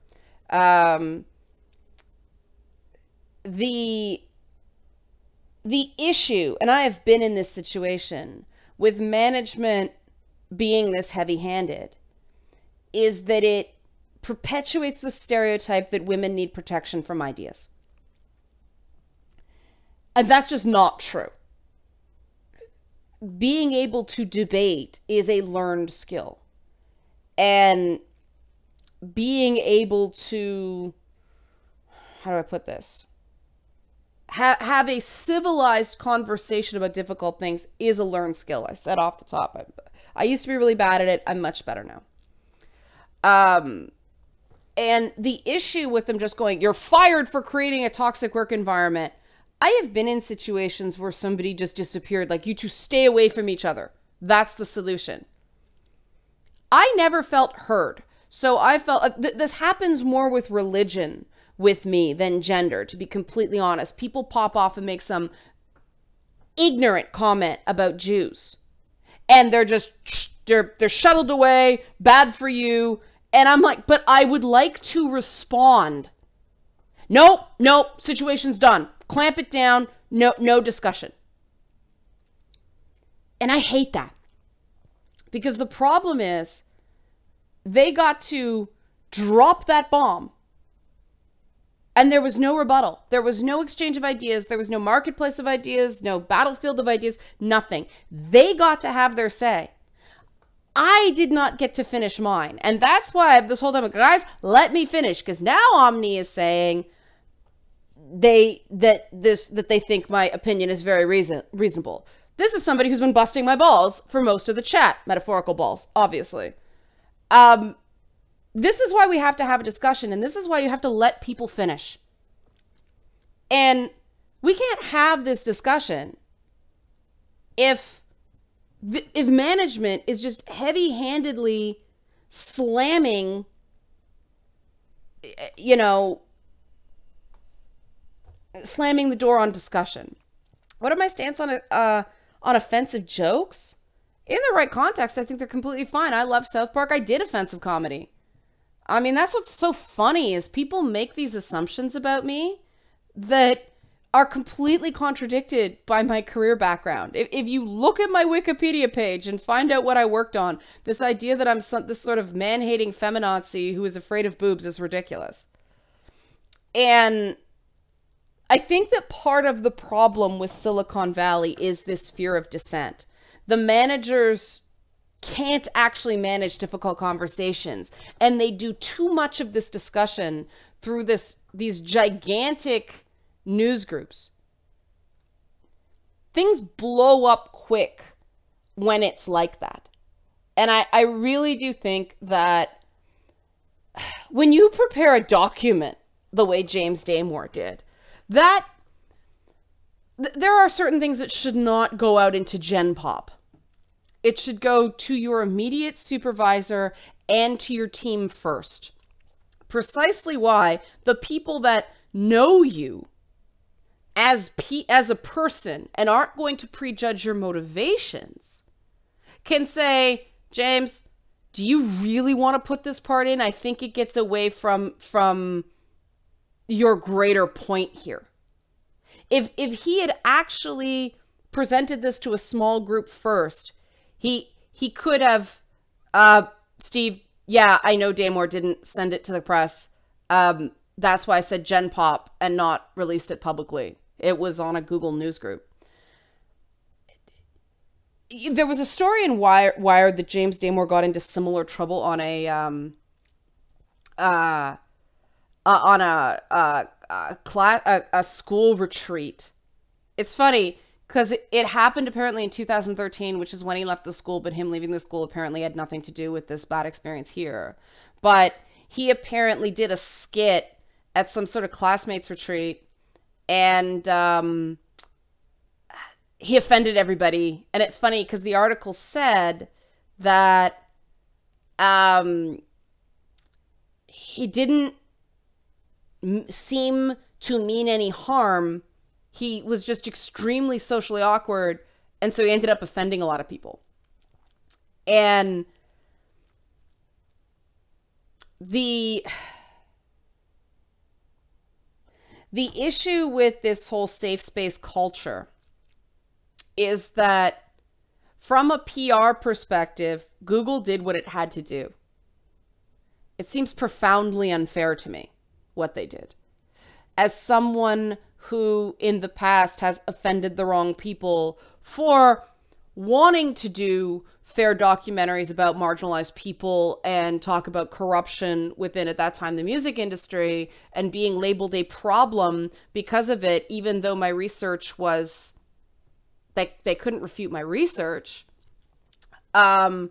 Speaker 1: The issue, and I have been in this situation with management being this heavy-handed, is that it perpetuates the stereotype that women need protection from ideas. And that's just not true. Being able to debate is a learned skill. And being able to, how do I put this? Have a civilized conversation about difficult things is a learned skill. I said off the top. I used to be really bad at it. I'm much better now. And the issue with them just going, you're fired for creating a toxic work environment. I have been in situations where somebody just disappeared, like, you two stay away from each other. That's the solution. I never felt heard. So I felt, this happens more with religion with me than gender, to be completely honest. People pop off and make some ignorant comment about Jews. And they're just, they're shuttled away, bad for you. And I'm like, but I would like to respond. Nope, situation's done. Clamp it down, no discussion. And I hate that. Because the problem is, they got to drop that bomb. And there was no rebuttal. There was no exchange of ideas. There was no marketplace of ideas, no battlefield of ideas, nothing. They got to have their say. I did not get to finish mine. And that's why this whole time, guys, let me finish. Because now Omni is saying they think my opinion is very reasonable. This is somebody who's been busting my balls for most of the chat. Metaphorical balls, obviously. This is why we have to have a discussion, and this is why you have to let people finish. And we can't have this discussion if management is just heavy-handedly slamming, slamming the door on discussion. What are my stance on offensive jokes? In the right context, I think they're completely fine. I love South Park. I did offensive comedy. I mean, that's what's so funny is people make these assumptions about me that are completely contradicted by my career background. If you look at my Wikipedia page and find out what I worked on, this idea that I'm this sort of man-hating feminazi who is afraid of boobs is ridiculous. And I think that part of the problem with Silicon Valley is this fear of dissent. The managers can't actually manage difficult conversations, and they do too much of this discussion through these gigantic news groups. Things blow up quick when it's like that. And I really do think that when you prepare a document the way James Damore did, that there are certain things that should not go out into Gen Pop. It should go to your immediate supervisor and to your team first. Precisely why the people that know you as a person and aren't going to prejudge your motivations can say, James, do you really want to put this part in? I think it gets away from your greater point here. If he had actually presented this to a small group first, he could have, Steve, yeah, I know Damore didn't send it to the press. That's why I said Gen Pop and not released it publicly. It was on a Google News group. There was a story in Wired that James Damore got into similar trouble on a school retreat. It's funny because it happened apparently in 2013, which is when he left the school, but him leaving the school apparently had nothing to do with this bad experience here. But he apparently did a skit at some sort of classmates retreat, and he offended everybody. And it's funny because the article said that he didn't seem to mean any harm. He was just extremely socially awkward, and so he ended up offending a lot of people. And the issue with this whole safe space culture is that from a PR perspective, Google did what it had to do. It seems profoundly unfair to me what they did. As someone who in the past has offended the wrong people for wanting to do fair documentaries about marginalized people and talk about corruption within, at that time, the music industry, and being labeled a problem because of it, even though my research was, they couldn't refute my research. I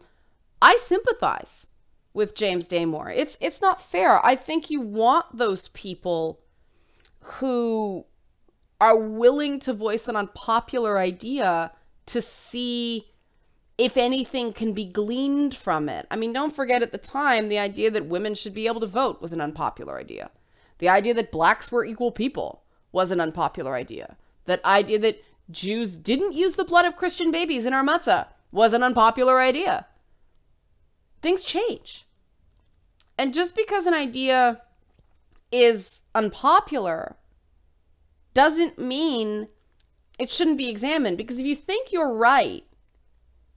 Speaker 1: sympathize with James Damore. It's not fair. I think you want those people who are willing to voice an unpopular idea to see if anything can be gleaned from it. I mean, don't forget at the time, the idea that women should be able to vote was an unpopular idea. The idea that blacks were equal people was an unpopular idea. That idea that Jews didn't use the blood of Christian babies in our matzah was an unpopular idea. Things change. And just because an idea is unpopular doesn't mean it shouldn't be examined. Because if you think you're right,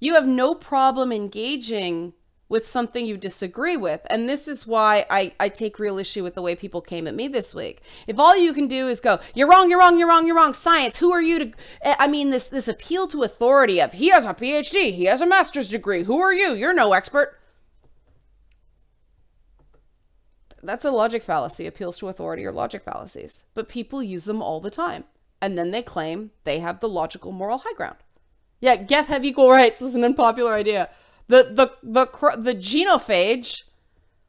Speaker 1: you have no problem engaging with something you disagree with. And this is why I take real issue with the way people came at me this week. If all you can do is go, you're wrong, you're wrong, you're wrong, you're wrong, science, who are you to... I mean, this appeal to authority of, he has a PhD, he has a master's degree, who are you? You're no expert. That's a logic fallacy. Appeals to authority are logic fallacies. But people use them all the time. And then they claim they have the logical moral high ground. Yeah, Geth have equal rights was an unpopular idea. The genophage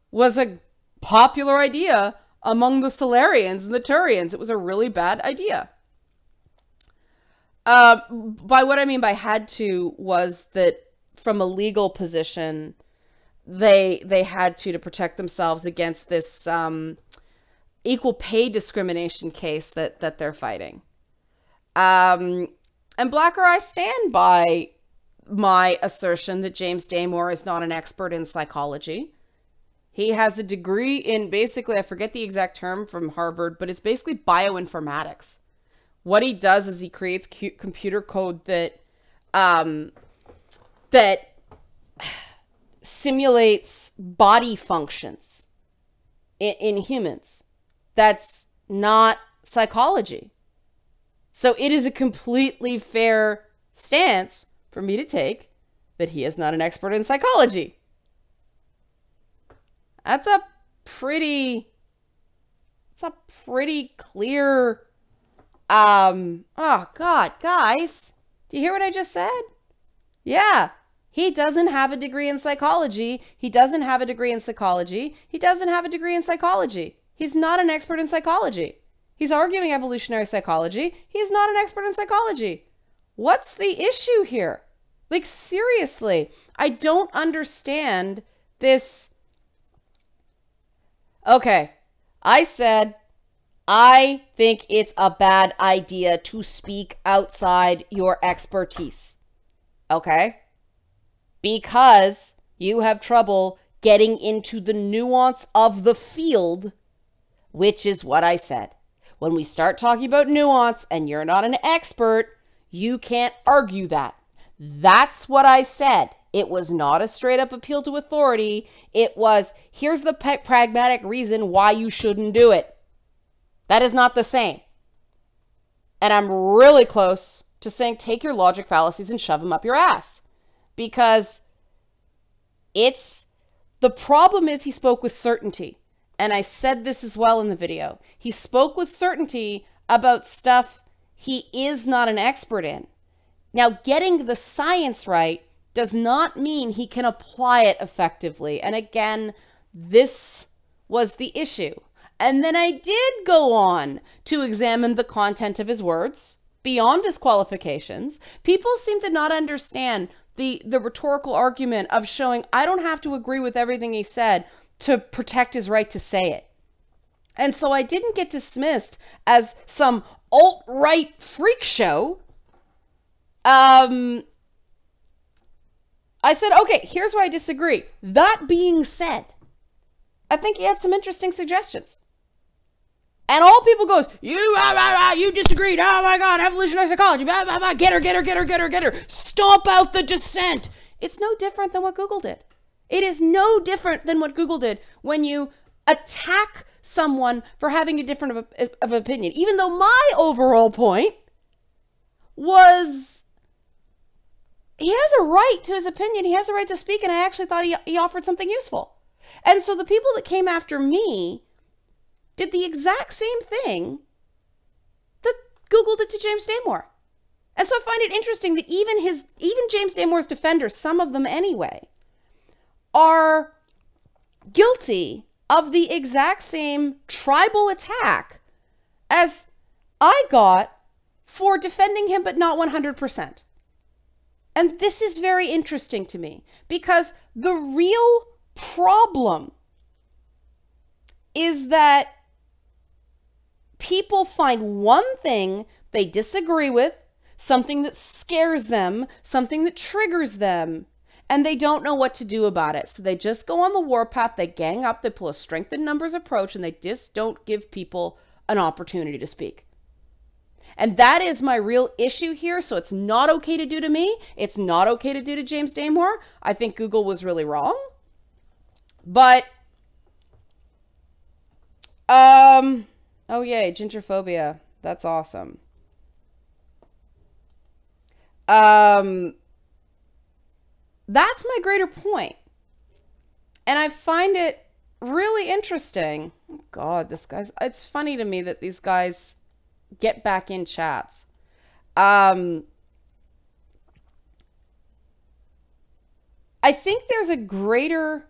Speaker 1: was a popular idea among the Solarians and the Turians. It was a really bad idea. By what I mean by had to was that from a legal position, they had to protect themselves against this equal pay discrimination case that they're fighting. And Blacker, I stand by my assertion that James Damore is not an expert in psychology. He has a degree in basically, I forget the exact term from Harvard, but it's basically bioinformatics. What he does is he creates computer code that simulates body functions in humans. That's not psychology. So it is a completely fair stance for me to take that he is not an expert in psychology. That's a pretty clear, oh God, guys, do you hear what I just said? Yeah, He doesn't have a degree in psychology. He doesn't have a degree in psychology. He doesn't have a degree in psychology. He's not an expert in psychology. He's arguing evolutionary psychology. He's not an expert in psychology. What's the issue here? Like, seriously, I don't understand this. Okay, I said I think it's a bad idea to speak outside your expertise. Okay? Because you have trouble getting into the nuance of the field, which is what I said. When we start talking about nuance and you're not an expert, you can't argue that. That's what I said. It was not a straight up appeal to authority. It was, here's the pragmatic reason why you shouldn't do it. That is not the same. And I'm really close to saying take your logic fallacies and shove them up your ass. Because the problem is he spoke with certainty. And I said this as well in the video. He spoke with certainty about stuff he is not an expert in. Now, getting the science right does not mean he can apply it effectively. And again, this was the issue. And then I did go on to examine the content of his words beyond his qualifications. People seem to not understand the rhetorical argument of showing I don't have to agree with everything he said to protect his right to say it. And so I didn't get dismissed as some alt-right freak show. I said, okay, here's where I disagree. That being said, I think he had some interesting suggestions. And all people goes, you disagreed. Oh my God, evolutionary psychology. Blah, blah, blah. Get her. Stomp out the dissent. It's no different than what Google did. It is no different than what Google did when you attack someone for having a different of opinion. Even though my overall point was he has a right to his opinion. He has a right to speak. And I actually thought he offered something useful. And so the people that came after me did the exact same thing that Google did to James Damore. And so I find it interesting that even James Damore's defenders, some of them anyway, are guilty of the exact same tribal attack as I got for defending him, but not 100%. And this is very interesting to me because the real problem is that people find one thing they disagree with, something that scares them, something that triggers them, and they don't know what to do about it. So they just go on the warpath, they gang up, they pull a strength in numbers approach, and they just don't give people an opportunity to speak. And that is my real issue here. So it's not okay to do to me. It's not okay to do to James Damore. I think Google was really wrong. But, oh yay, gingerphobia. That's awesome. That's my greater point. And I find it really interesting. Oh God, it's funny to me that these guys get back in chats. I think there's a greater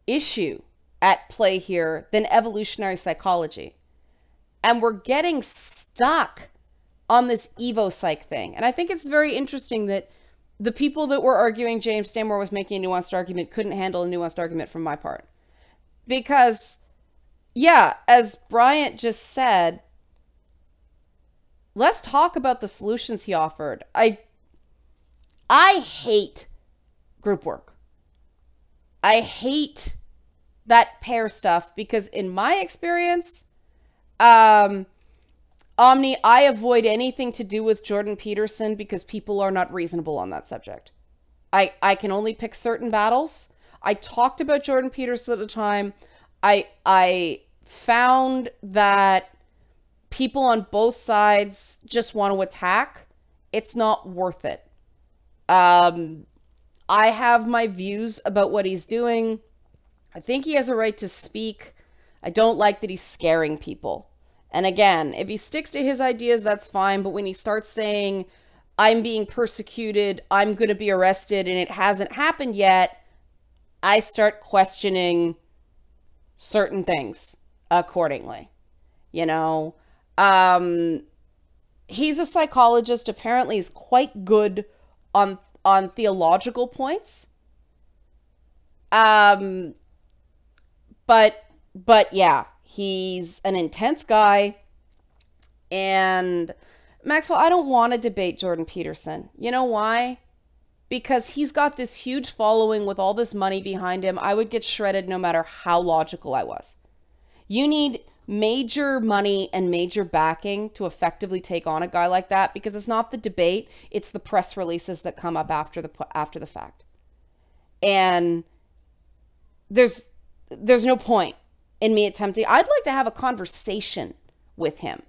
Speaker 1: issue at play here than evolutionary psychology. And we're getting stuck on this evo-psych thing. And I think it's very interesting that the people that were arguing James Damore was making a nuanced argument couldn't handle a nuanced argument from my part. Because, yeah, as Bryant just said, let's talk about the solutions he offered. I hate group work. I hate that pair stuff because in my experience, Omni, I avoid anything to do with Jordan Peterson because people are not reasonable on that subject. I can only pick certain battles. I talked about Jordan Peterson at the time. I found that people on both sides just want to attack. It's not worth it. I have my views about what he's doing. I think he has a right to speak. I don't like that he's scaring people. And again, if he sticks to his ideas, that's fine. But when he starts saying, I'm being persecuted, I'm going to be arrested, and it hasn't happened yet, I start questioning certain things accordingly. You know, he's a psychologist. Apparently, he's quite good on theological points. But yeah, he's an intense guy. And Maxwell, I don't want to debate Jordan Peterson. You know why? Because he's got this huge following with all this money behind him. I would get shredded no matter how logical I was. You need major money and major backing to effectively take on a guy like that, because it's not the debate, it's the press releases that come up after the fact. And there's no point in me attempting. I'd like to have a conversation with him.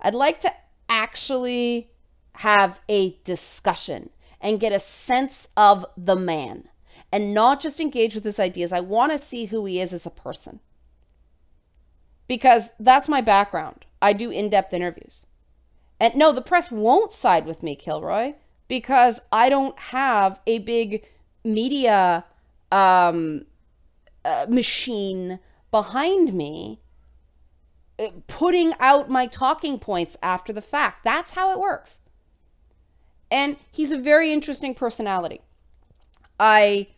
Speaker 1: I'd like to actually have a discussion and get a sense of the man and not just engage with his ideas. I want to see who he is as a person, because that's my background. I do in-depth interviews. And no, the press won't side with me, Kilroy, because I don't have a big media machine behind me putting out my talking points after the fact. That's how it works. And he's a very interesting personality. I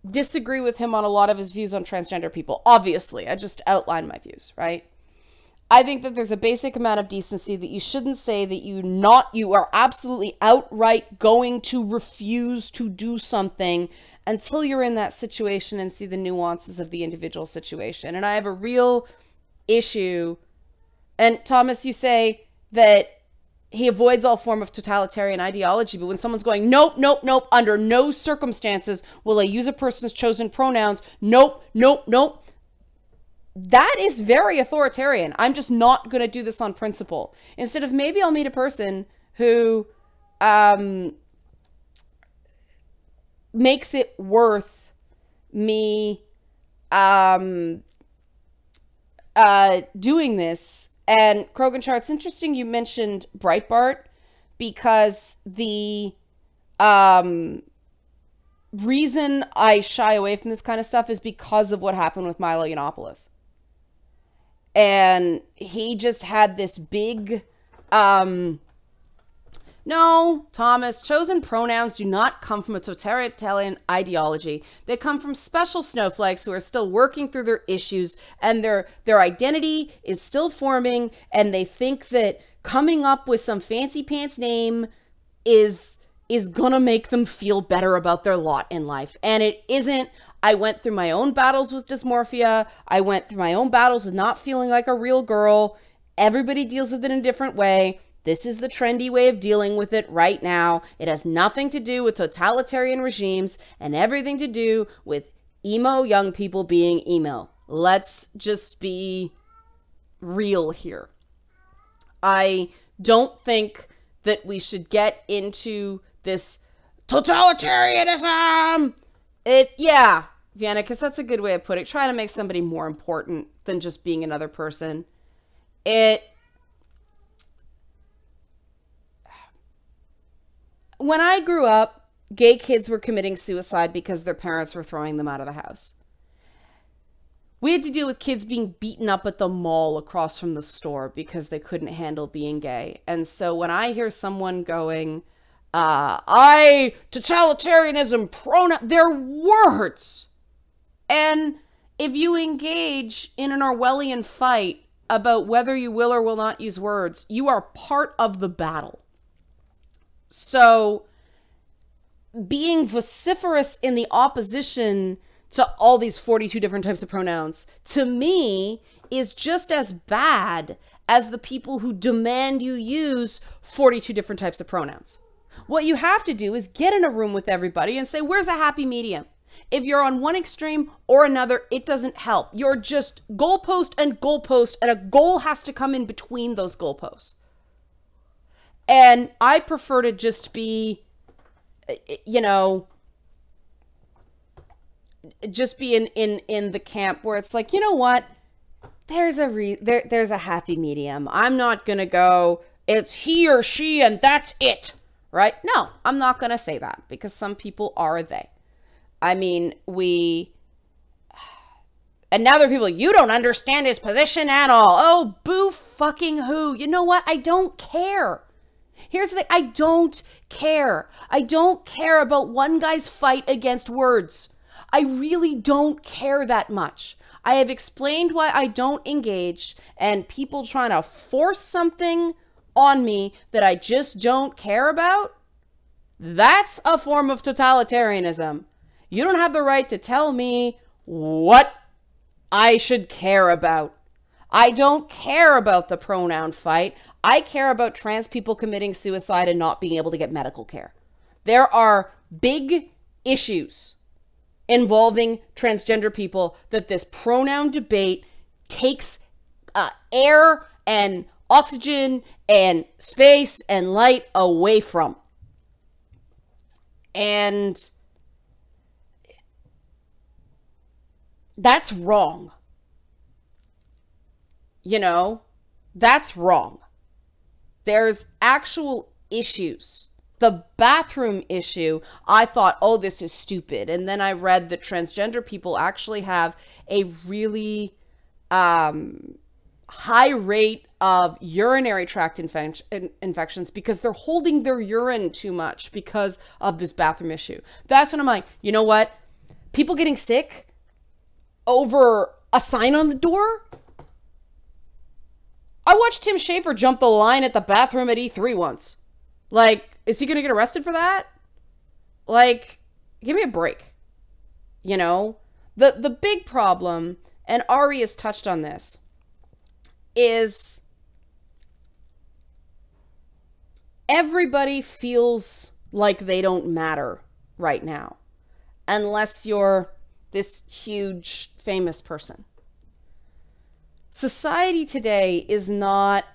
Speaker 1: disagree with him on a lot of his views on transgender people. Obviously, I just outlined my views, right? I think that there's a basic amount of decency that you shouldn't say that you are absolutely outright going to refuse to do something until you're in that situation and see the nuances of the individual situation. And I have a real issue. And Thomas, you say that he avoids all form of totalitarian ideology, but when someone's going, nope, nope, nope, under no circumstances will I use a person's chosen pronouns, nope, nope, nope, that is very authoritarian. I'm just not going to do this on principle. Instead of, maybe I'll meet a person who makes it worth me doing this. And Krogenchar, it's interesting you mentioned Breitbart, because the reason I shy away from this kind of stuff is because of what happened with Milo Yiannopoulos. And he just had this big, no, Thomas, chosen pronouns do not come from a totalitarian ideology. They come from special snowflakes who are still working through their issues, and their identity is still forming, and they think that coming up with some fancy pants name is gonna make them feel better about their lot in life. And it isn't. I went through my own battles with dysmorphia. I went through my own battles with not feeling like a real girl. Everybody deals with it in a different way. This is the trendy way of dealing with it right now. It has nothing to do with totalitarian regimes and everything to do with emo young people being emo. Let's just be real here. I don't think that we should get into this totalitarianism. Yeah, Vienna, because that's a good way of putting it. Trying to make somebody more important than just being another person. When I grew up, gay kids were committing suicide because their parents were throwing them out of the house. We had to deal with kids being beaten up at the mall across from the store because they couldn't handle being gay. And so when I hear someone going, totalitarianism, they're words. And if you engage in an Orwellian fight about whether you will or will not use words, you are part of the battle. So being vociferous in the opposition to all these 42 different types of pronouns, to me, is just as bad as the people who demand you use 42 different types of pronouns. What you have to do is get in a room with everybody and say, where's a happy medium? If you're on one extreme or another, it doesn't help. You're just goalpost, and a goal has to come in between those goalposts. And I prefer to just be, just be in the camp where it's like, you know what? There's a happy medium. I'm not going to go, it's he or she and that's it, right? No, I'm not going to say that because some people are they. I mean, and now there are people, you don't understand his position at all. Oh, boo fucking who? You know what? I don't care. Here's the thing. I don't care. I don't care about one guy's fight against words. I really don't care that much. I have explained why I don't engage, and people trying to force something on me that I just don't care about, that's a form of totalitarianism. You don't have the right to tell me what I should care about. I don't care about the pronoun fight. I care about trans people committing suicide and not being able to get medical care. There are big issues involving transgender people that this pronoun debate takes air and oxygen and space and light away from. And that's wrong. You know, that's wrong. There's actual issues. The bathroom issue, I thought, oh, this is stupid. And then I read that transgender people actually have a really high rate of urinary tract infections because they're holding their urine too much because of this bathroom issue. That's when I'm like, you know what? People getting sick over a sign on the door? I watched Tim Schafer jump the line at the bathroom at E3 once. Like, is he going to get arrested for that? Like, give me a break. You know? The big problem, and Ari has touched on this, is everybody feels like they don't matter right now. Unless you're this huge famous person. Society today is not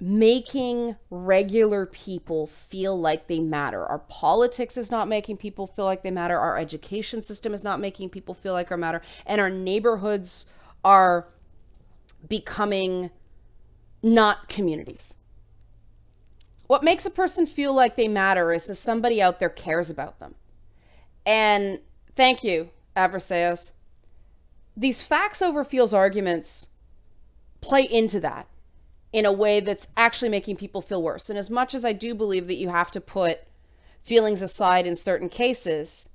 Speaker 1: making regular people feel like they matter. Our politics is not making people feel like they matter. Our education system is not making people feel like they matter. And our neighborhoods are becoming not communities. What makes a person feel like they matter is that somebody out there cares about them. And thank you, Adversaos. These facts over feels arguments play into that in a way that's actually making people feel worse. And as much as I do believe that you have to put feelings aside in certain cases,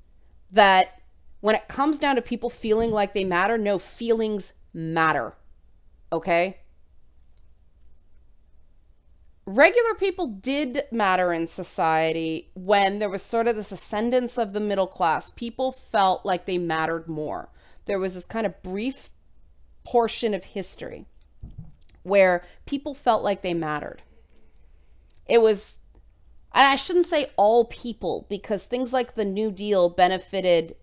Speaker 1: that when it comes down to people feeling like they matter, no, feelings matter. Okay? Regular people did matter in society when there was sort of this ascendance of the middle class. People felt like they mattered more. There was this kind of brief portion of history where people felt like they mattered. It was, and I shouldn't say all people, because things like the New Deal benefited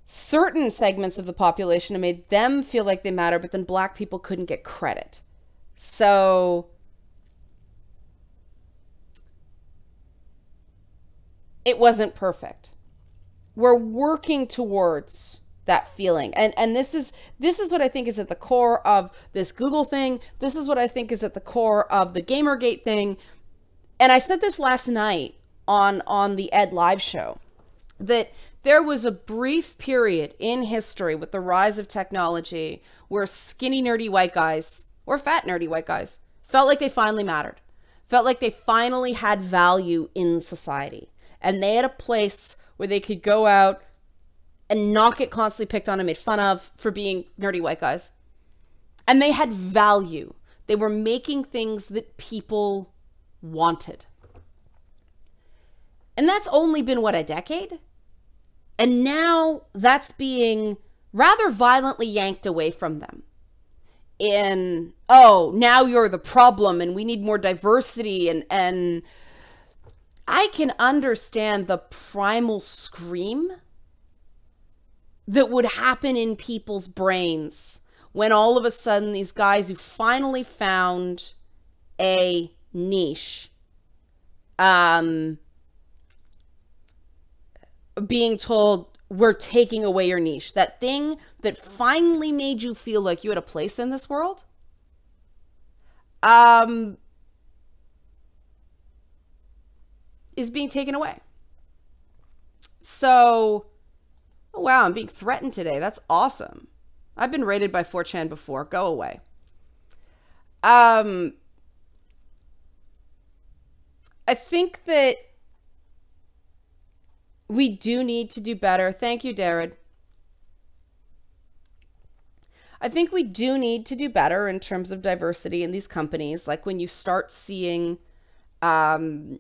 Speaker 1: certain segments of the population and made them feel like they matter, but then Black people couldn't get credit. So it wasn't perfect. We're working towards that feeling. And this is what I think is at the core of this Google thing. This is what I think is at the core of the Gamergate thing. And I said this last night on the Ed Live show, that there was a brief period in history with the rise of technology where skinny, nerdy white guys, or fat, nerdy white guys, felt like they finally mattered. Felt like they finally had value in society. And they had a place where they could go out and not get constantly picked on and made fun of for being nerdy white guys. And they had value. They were making things that people wanted. And that's only been, what, a decade? And now that's being rather violently yanked away from them. In, oh, now you're the problem and we need more diversity. And I can understand the primal scream that would happen in people's brains when all of a sudden these guys who finally found a niche being told, we're taking away your niche. That thing that finally made you feel like you had a place in this world. is being taken away. So, oh wow, I'm being threatened today. That's awesome. I've been raided by 4chan before. Go away. I think that we do need to do better. Thank you, Darren. I think we do need to do better in terms of diversity in these companies. Like when you start seeing, that's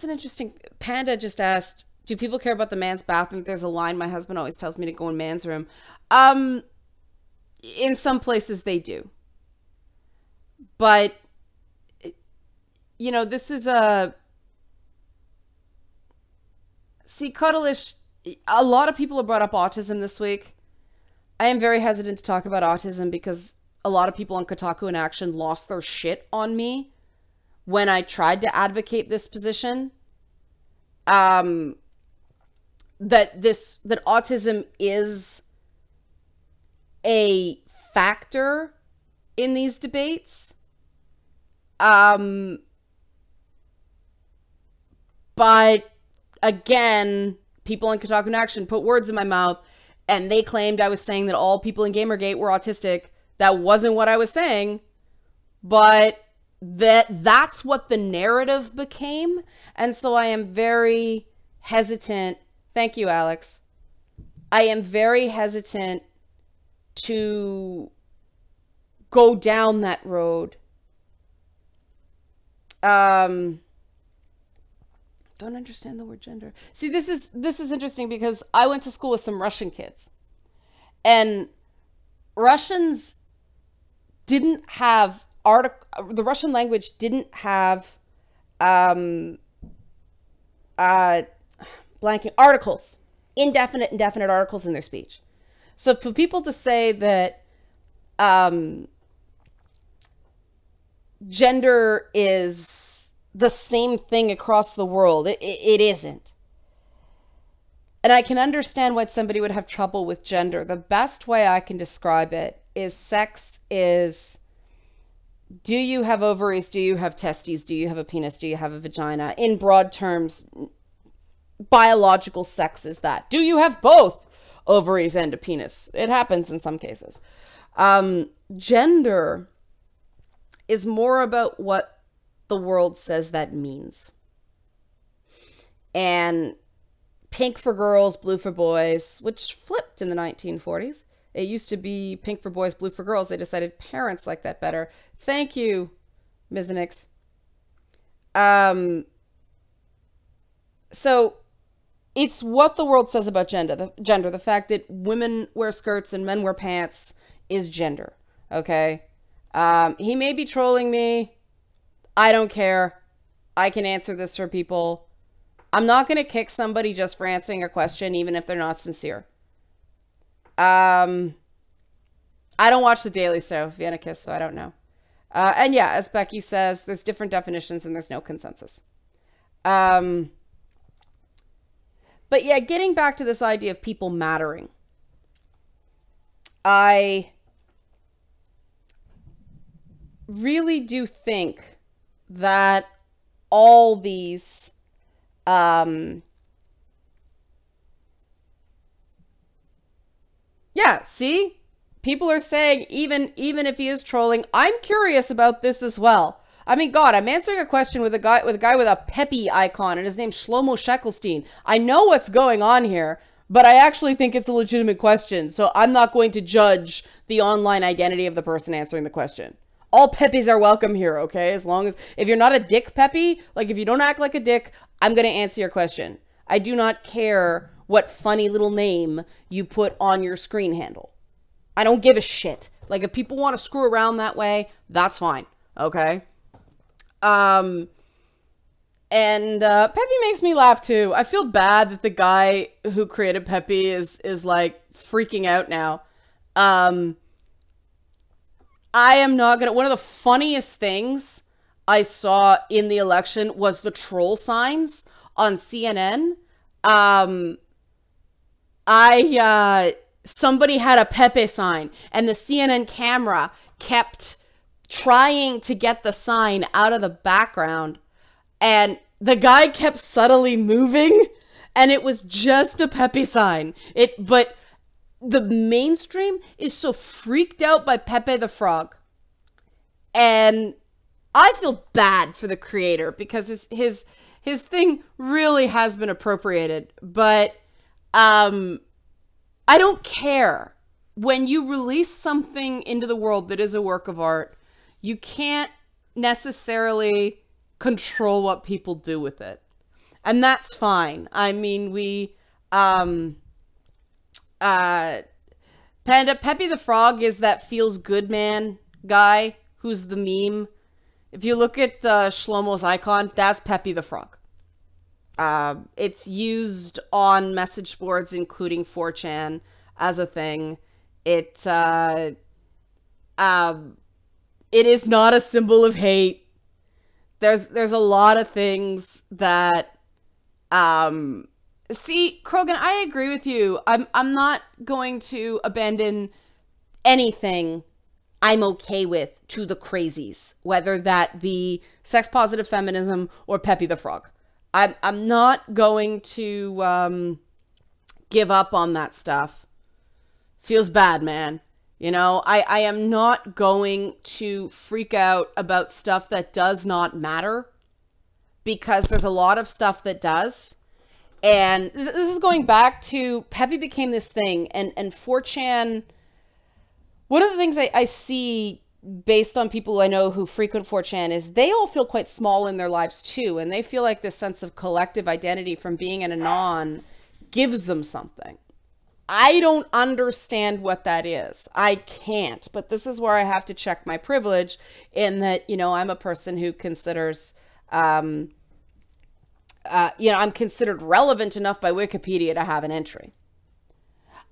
Speaker 1: an interesting, Panda just asked, do people care about the man's bathroom? There's a line my husband always tells me to go in man's room. In some places they do. But, you know, this is see, Cuddlish, a lot of people have brought up autism this week. I am very hesitant to talk about autism because a lot of people on Kotaku in Action lost their shit on me when I tried to advocate this position. That autism is a factor in these debates. But again, people on Kotaku in Action put words in my mouth and they claimed I was saying that all people in Gamergate were autistic. That wasn't what I was saying, but that's what the narrative became. And so I am very hesitant. Thank you, Alex. I am very hesitant to go down that road. Don't understand the word gender. See, this is interesting because I went to school with some Russian kids. And Russians didn't have the Russian language didn't have blanking articles, indefinite articles in their speech. So for people to say that gender is the same thing across the world, it isn't. And I can understand why somebody would have trouble with gender. The best way I can describe it is sex is, do you have ovaries? Do you have testes? Do you have a penis? Do you have a vagina? In broad terms, biological sex is that. Do you have both ovaries and a penis? It happens in some cases. Gender is more about what the world says that means. And pink for girls, blue for boys, which flipped in the 1940s. It used to be pink for boys, blue for girls. They decided parents like that better. Thank you, Mizenix. So it's what the world says about gender. The fact that women wear skirts and men wear pants is gender. Okay? He may be trolling me. I don't care. I can answer this for people. I'm not going to kick somebody just for answering a question, even if they're not sincere. I don't watch The Daily Show, Vienna-Kiss, so I don't know. And yeah, as Becky says, there's different definitions and there's no consensus. But yeah, getting back to this idea of people mattering. I really do think that all these yeah, see? People are saying even if he is trolling, I'm curious about this as well. I mean, God, I'm answering a question with a guy with a Peppy icon and his name's Shlomo Sheckelstein. I know what's going on here, but I actually think it's a legitimate question, so I'm not going to judge the online identity of the person answering the question. All Peppies are welcome here, okay? As long as, if you're not a dick Peppy, like if you don't act like a dick, I'm going to answer your question. I do not care what funny little name you put on your screen handle. I don't give a shit. Like if people want to screw around that way, that's fine, okay? And Peppy makes me laugh too. I feel bad that the guy who created Peppy is like freaking out now. I am not gonna, one of the funniest things I saw in the election was the troll signs on CNN. Somebody had a Pepe sign and the CNN camera kept trying to get the sign out of the background And the guy kept subtly moving, and it was just a Pepe sign. But the mainstream is so freaked out by Pepe the Frog. And I feel bad for the creator because his thing really has been appropriated. But I don't care. When you release something into the world that is a work of art, you can't necessarily control what people do with it. And that's fine. I mean, Pepe the Frog is that feels good man guy who's the meme. If you look at Shlomo's icon, that's Pepe the Frog. It's used on message boards, including 4chan, as a thing. It is not a symbol of hate. There's a lot of things that see, Krogan, I agree with you. I'm not going to abandon anything I'm okay with to the crazies, whether that be sex positive feminism or Pepe the Frog. I'm not going to give up on that stuff. Feels bad, man. You know, I am not going to freak out about stuff that does not matter, because there's a lot of stuff that does. And this is going back to Pepe became this thing, and 4chan. One of the things I see based on people I know who frequent 4chan is they all feel quite small in their lives too, and they feel like this sense of collective identity from being an anon gives them something. I don't understand what that is. I can't, but this is where I have to check my privilege in that, you know, I'm a person who considers, I'm considered relevant enough by Wikipedia to have an entry.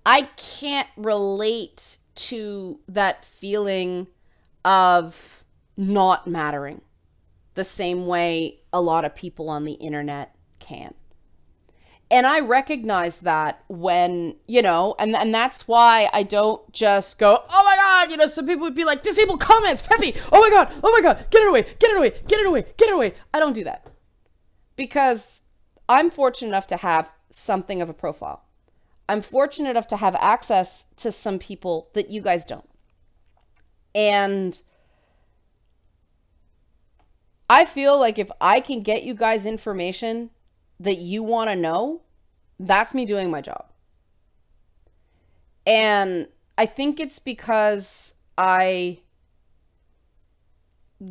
Speaker 1: I can't relate to that feeling of not mattering the same way a lot of people on the internet can. And I recognize that when, you know, and that's why I don't just go, oh my God, you know, some people would be like, disable comments, Pepe, oh my God, get it away, get it away, get it away, get it away. I don't do that because I'm fortunate enough to have something of a profile. I'm fortunate enough to have access to some people that you guys don't. And I feel like if I can get you guys information that you want to know, that's me doing my job. And I think it's because I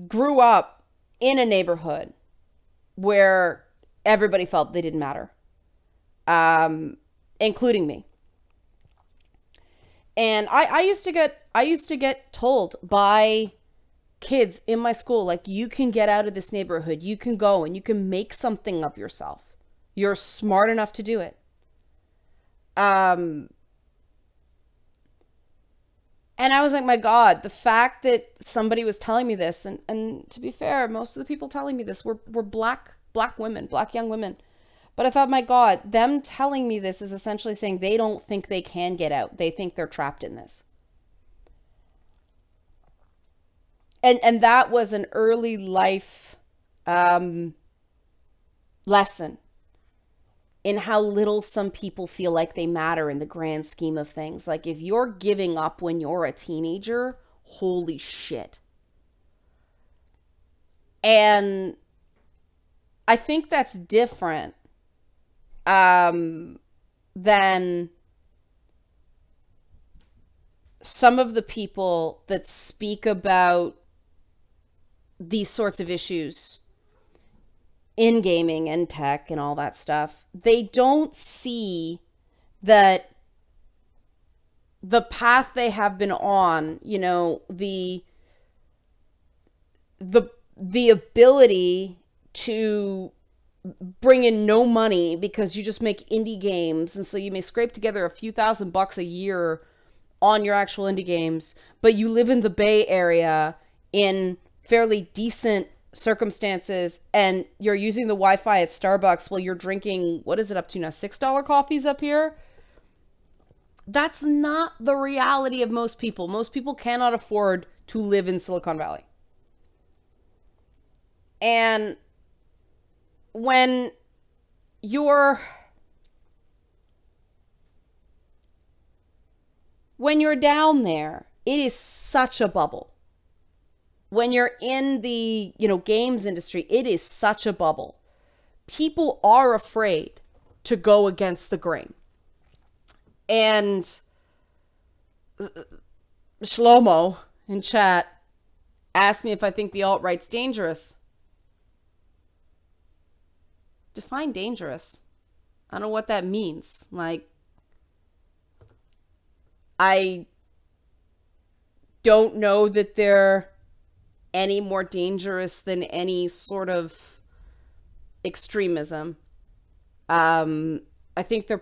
Speaker 1: grew up in a neighborhood where everybody felt they didn't matter, including me. And I used to get told by kids in my school, like, you can get out of this neighborhood, you can go and you can make something of yourself. You're smart enough to do it. And I was like, my God, the fact that somebody was telling me this, and to be fair, most of the people telling me this were black women, black young women. But I thought, my God, them telling me this is essentially saying they don't think they can get out. They think they're trapped in this. And that was an early life lesson in how little some people feel like they matter in the grand scheme of things. Like, if you're giving up when you're a teenager, holy shit. And I think that's different than some of the people that speak about these sorts of issues in gaming and tech and all that stuff. They don't see that the path they have been on, you know, the ability to bring in no money because you just make indie games, and so you may scrape together a few $1,000s a year on your actual indie games, but you live in the Bay Area in fairly decent circumstances, and you're using the Wi-Fi at Starbucks while you're drinking, what is it up to now, $6 coffees up here? That's not the reality of most people. Most people cannot afford to live in Silicon Valley. And when you're down there, it is such a bubble. When you're in the, games industry, it is such a bubble. People are afraid to go against the grain. And Shlomo in chat asked me if I think the alt-right's dangerous. Define dangerous. I don't know what that means. Like, I don't know that they're any more dangerous than any sort of extremism. I think the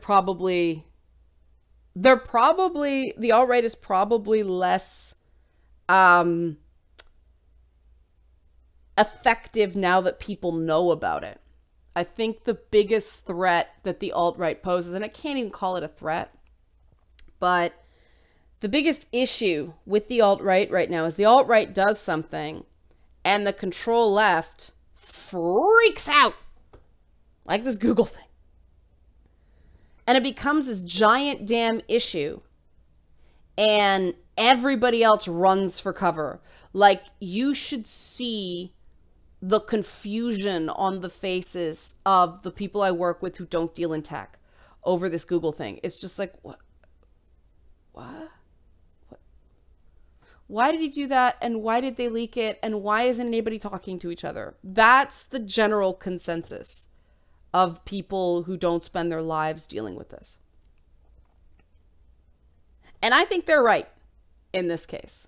Speaker 1: alt-right is probably less effective now that people know about it. I think the biggest threat that the alt-right poses, and I can't even call it a threat, but the biggest issue with the alt-right right now is the alt-right does something and the control left freaks out. Like this Google thing. And it becomes this giant damn issue. And everybody else runs for cover. Like, you should see the confusion on the faces of the people I work with who don't deal in tech over this Google thing. It's just like, what? Why did he do that? And why did they leak it? And why isn't anybody talking to each other? That's the general consensus of people who don't spend their lives dealing with this. And I think they're right in this case.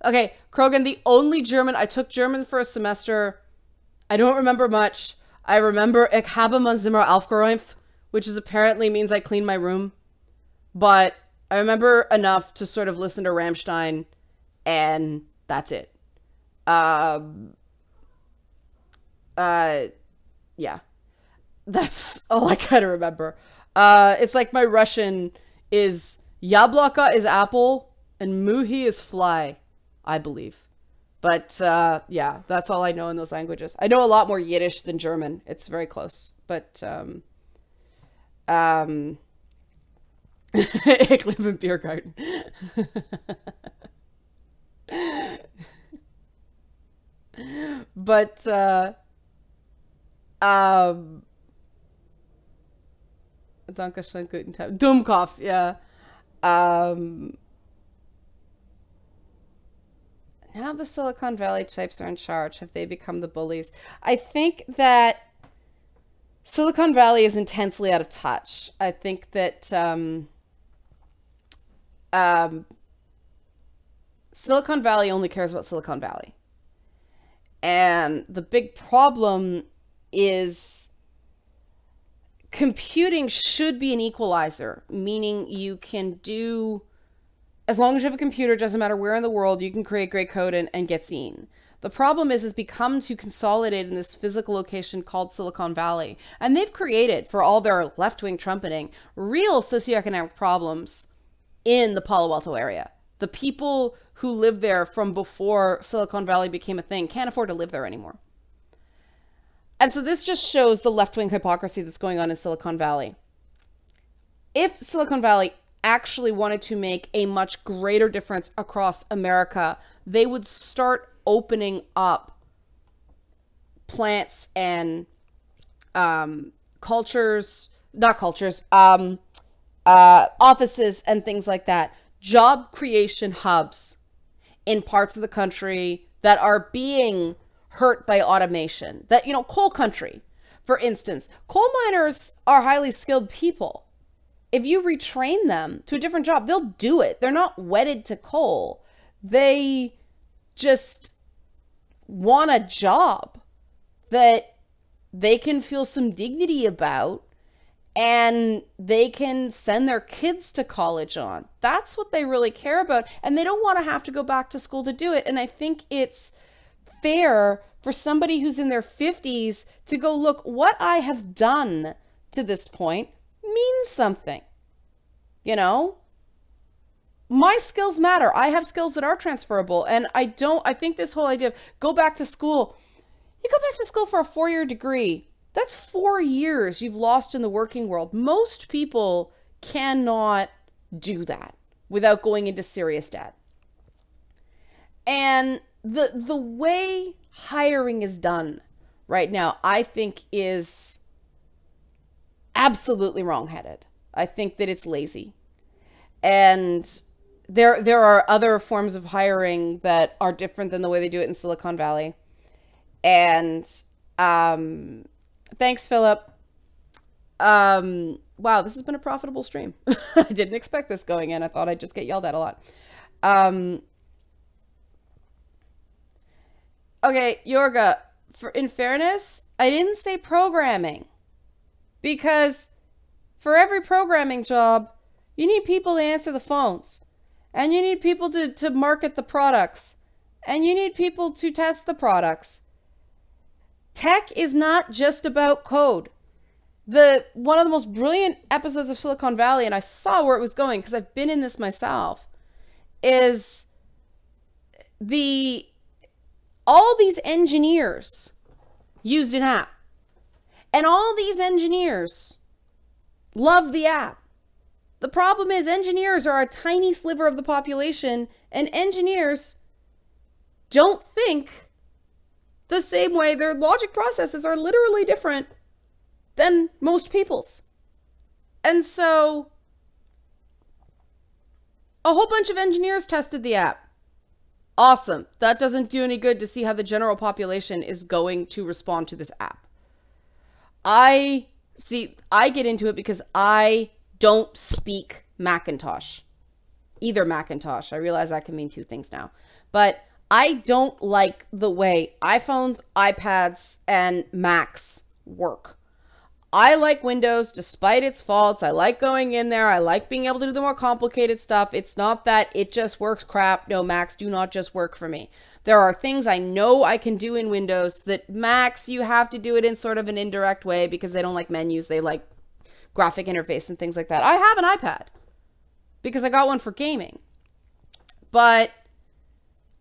Speaker 1: Okay, Krogan, the only German, I took German for a semester. I don't remember much. I remember Ich habe mein Zimmer aufgeräumt, which is apparently means I cleaned my room. But I remember enough to sort of listen to Rammstein, and that's it. Yeah. That's all I kind of remember. It's like my Russian is Yabloko is apple and Muhi is fly, I believe. But yeah, that's all I know in those languages. I know a lot more Yiddish than German. It's very close. But ich live in Biergarten. But Dankeschön, guten Tag. Dummkopf, yeah. Now the Silicon Valley types are in charge. Have they become the bullies? I think that Silicon Valley is intensely out of touch. I think that Silicon Valley only cares about Silicon Valley. And the big problem is computing should be an equalizer, meaning you can do, as long as you have a computer, it doesn't matter where in the world, you can create great code and get seen. The problem is it's become too consolidated in this physical location called Silicon Valley. And they've created, for all their left-wing trumpeting, real socioeconomic problems in the Palo Alto area. The people who lived there from before Silicon Valley became a thing can't afford to live there anymore. And so this just shows the left-wing hypocrisy that's going on in Silicon Valley. If Silicon Valley actually wanted to make a much greater difference across America, they would start opening up plants and offices and things like that. Job creation hubs in parts of the country that are being hurt by automation. That, coal country, for instance. Coal miners are highly skilled people. If you retrain them to a different job, they'll do it. They're not wedded to coal. They just want a job that they can feel some dignity about and they can send their kids to college on. That's what they really care about. And they don't want to have to go back to school to do it. And I think it's fair for somebody who's in their 50s to go, look, what I have done to this point means something. My skills matter. I have skills that are transferable. And I think this whole idea of go back to school, you go back to school for a 4-year degree. That's 4 years you've lost in the working world. Most people cannot do that without going into serious debt. And the way hiring is done right now, I think is absolutely wrong-headed. I think that it's lazy. And there are other forms of hiring that are different than the way they do it in Silicon Valley. And thanks, Philip. Wow, this has been a profitable stream. I didn't expect this going in. I thought I'd just get yelled at a lot. Okay, Yorga, in fairness, I didn't say programming. Because for every programming job, you need people to answer the phones. And you need people to market the products. And you need people to test the products. Tech is not just about code. One of the most brilliant episodes of Silicon Valley, and I saw where it was going because I've been in this myself, is all these engineers used an app. And all these engineers love the app. The problem is engineers are a tiny sliver of the population, and engineers don't think the same way. Their logic processes are literally different than most people's. And so a whole bunch of engineers tested the app. Awesome. That doesn't do any good to see how the general population is going to respond to this app. I get into it because I don't speak Macintosh. Either Macintosh. I realize that can mean two things now. But I don't like the way iPhones, iPads, and Macs work. I like Windows despite its faults. I like going in there. I like being able to do the more complicated stuff. It's not that it just works crap. No, Macs do not just work for me. There are things I know I can do in Windows that Macs, you have to do it in sort of an indirect way because they don't like menus. They like graphic interface and things like that. I have an iPad because I got one for gaming. But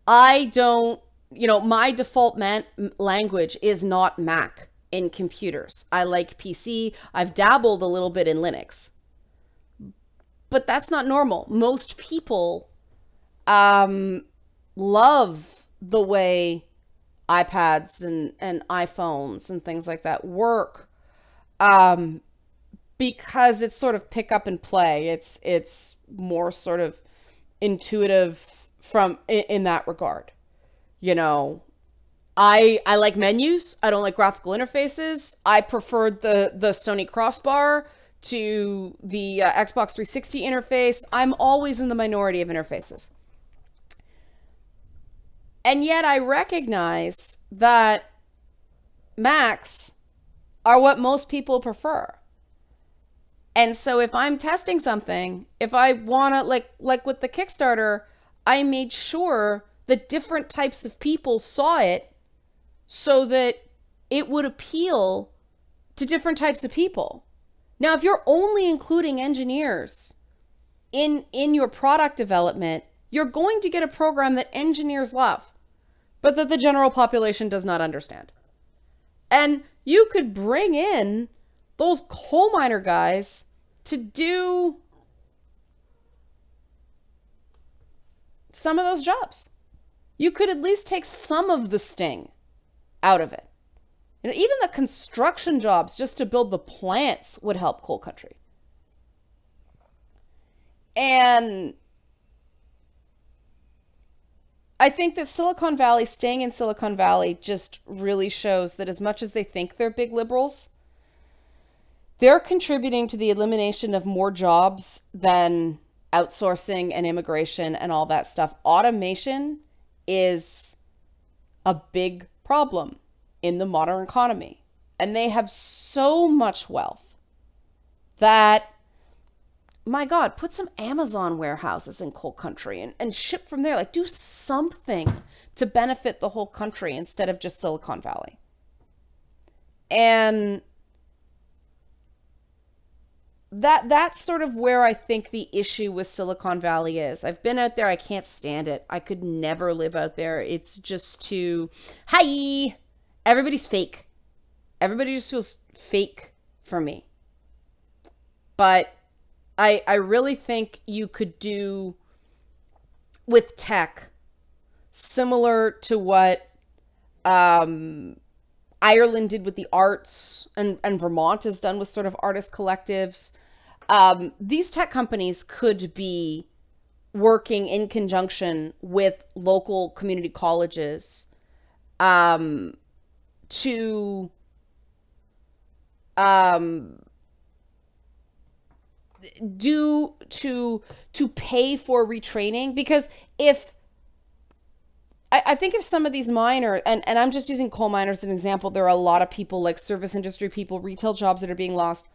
Speaker 1: I don't, my default language is not Mac in computers. I like PC. I've dabbled a little bit in Linux. But that's not normal. Most people love the way iPads and iPhones and things like that work because it's sort of pick up and play. It's more sort of intuitive in that regard. I like menus. I don't like graphical interfaces. I preferred the Sony crossbar to the Xbox 360 interface. I'm always in the minority of interfaces. And yet I recognize that Macs are what most people prefer. And so if I'm testing something, if I want to, like with the Kickstarter, I made sure that different types of people saw it so that it would appeal to different types of people. Now, if you're only including engineers in your product development, you're going to get a program that engineers love, but that the general population does not understand. And you could bring in those coal miner guys to do some of those jobs. You could at least take some of the sting out of it. Even the construction jobs just to build the plants would help coal country. And I think that Silicon Valley, staying in Silicon Valley, just really shows that as much as they think they're big liberals, they're contributing to the elimination of more jobs than outsourcing and immigration and all that stuff. Automation is a big problem in the modern economy. And they have so much wealth that, my God, put some Amazon warehouses in coal country and ship from there. Like, do something to benefit the whole country instead of just Silicon Valley. And that's sort of where I think the issue with Silicon Valley is. I've been out there. I can't stand it. I could never live out there. It's just too, hi, everybody's fake. Everybody just feels fake for me. But I really think you could do with tech similar to what Ireland did with the arts, and Vermont has done with sort of artist collectives. These tech companies could be working in conjunction with local community colleges to pay for retraining. Because if I think if some of these miners, and I'm just using coal miners as an example, there are a lot of people like service industry people, retail jobs that are being lost.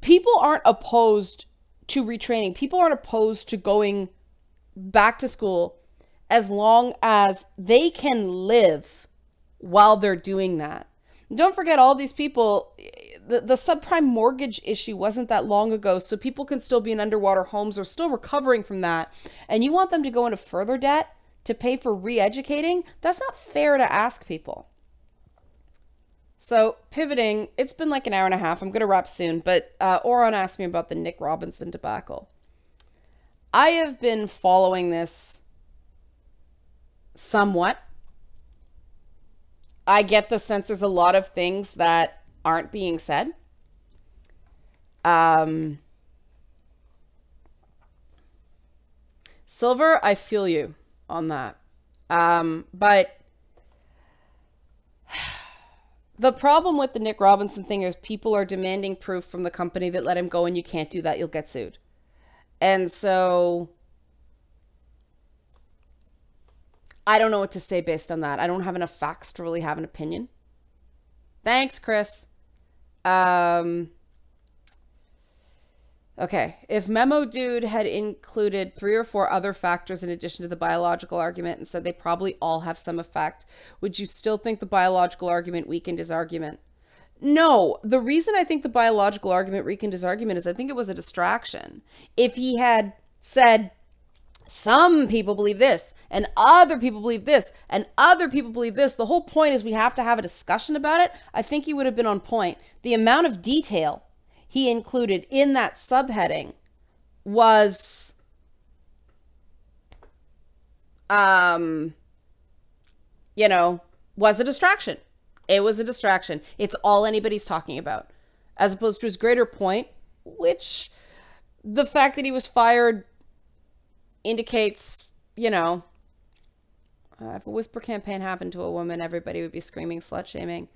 Speaker 1: People aren't opposed to retraining. People aren't opposed to going back to school as long as they can live while they're doing that. And don't forget, all these people, the subprime mortgage issue wasn't that long ago, so people can still be in underwater homes or still recovering from that. And you want them to go into further debt to pay for re-educating? That's not fair to ask people. So pivoting, it's been like an hour and a half. I'm going to wrap soon, but Oron asked me about the Nick Robinson debacle. I have been following this somewhat. I get the sense there's a lot of things that aren't being said. Silver, I feel you on that. But the problem with the Nick Robinson thing is people are demanding proof from the company that let him go, and you can't do that. You'll get sued. And so I don't know what to say based on that. I don't have enough facts to really have an opinion. Thanks, Chris. Okay, if Memo Dude had included 3 or 4 other factors in addition to the biological argument and said they probably all have some effect, would you still think the biological argument weakened his argument? No, the reason I think the biological argument weakened his argument is I think it was a distraction. If he had said, some people believe this, and other people believe this, and other people believe this, the whole point is we have to have a discussion about it, I think he would have been on point. The amount of detail he included in that subheading was was a distraction. It was a distraction. It's all anybody's talking about, as opposed to his greater point, which the fact that he was fired indicates, if a whisper campaign happened to a woman, everybody would be screaming slut shaming.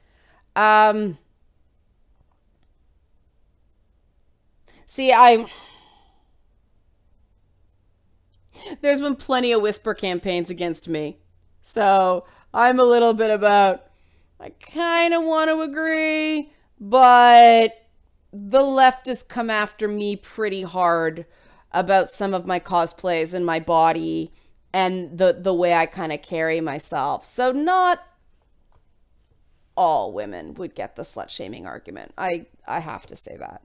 Speaker 1: See, there's been plenty of whisper campaigns against me. So I'm a little bit about, I kind of want to agree, but the left has come after me pretty hard about some of my cosplays and my body and the way I kind of carry myself. So not all women would get the slut shaming argument. I have to say that.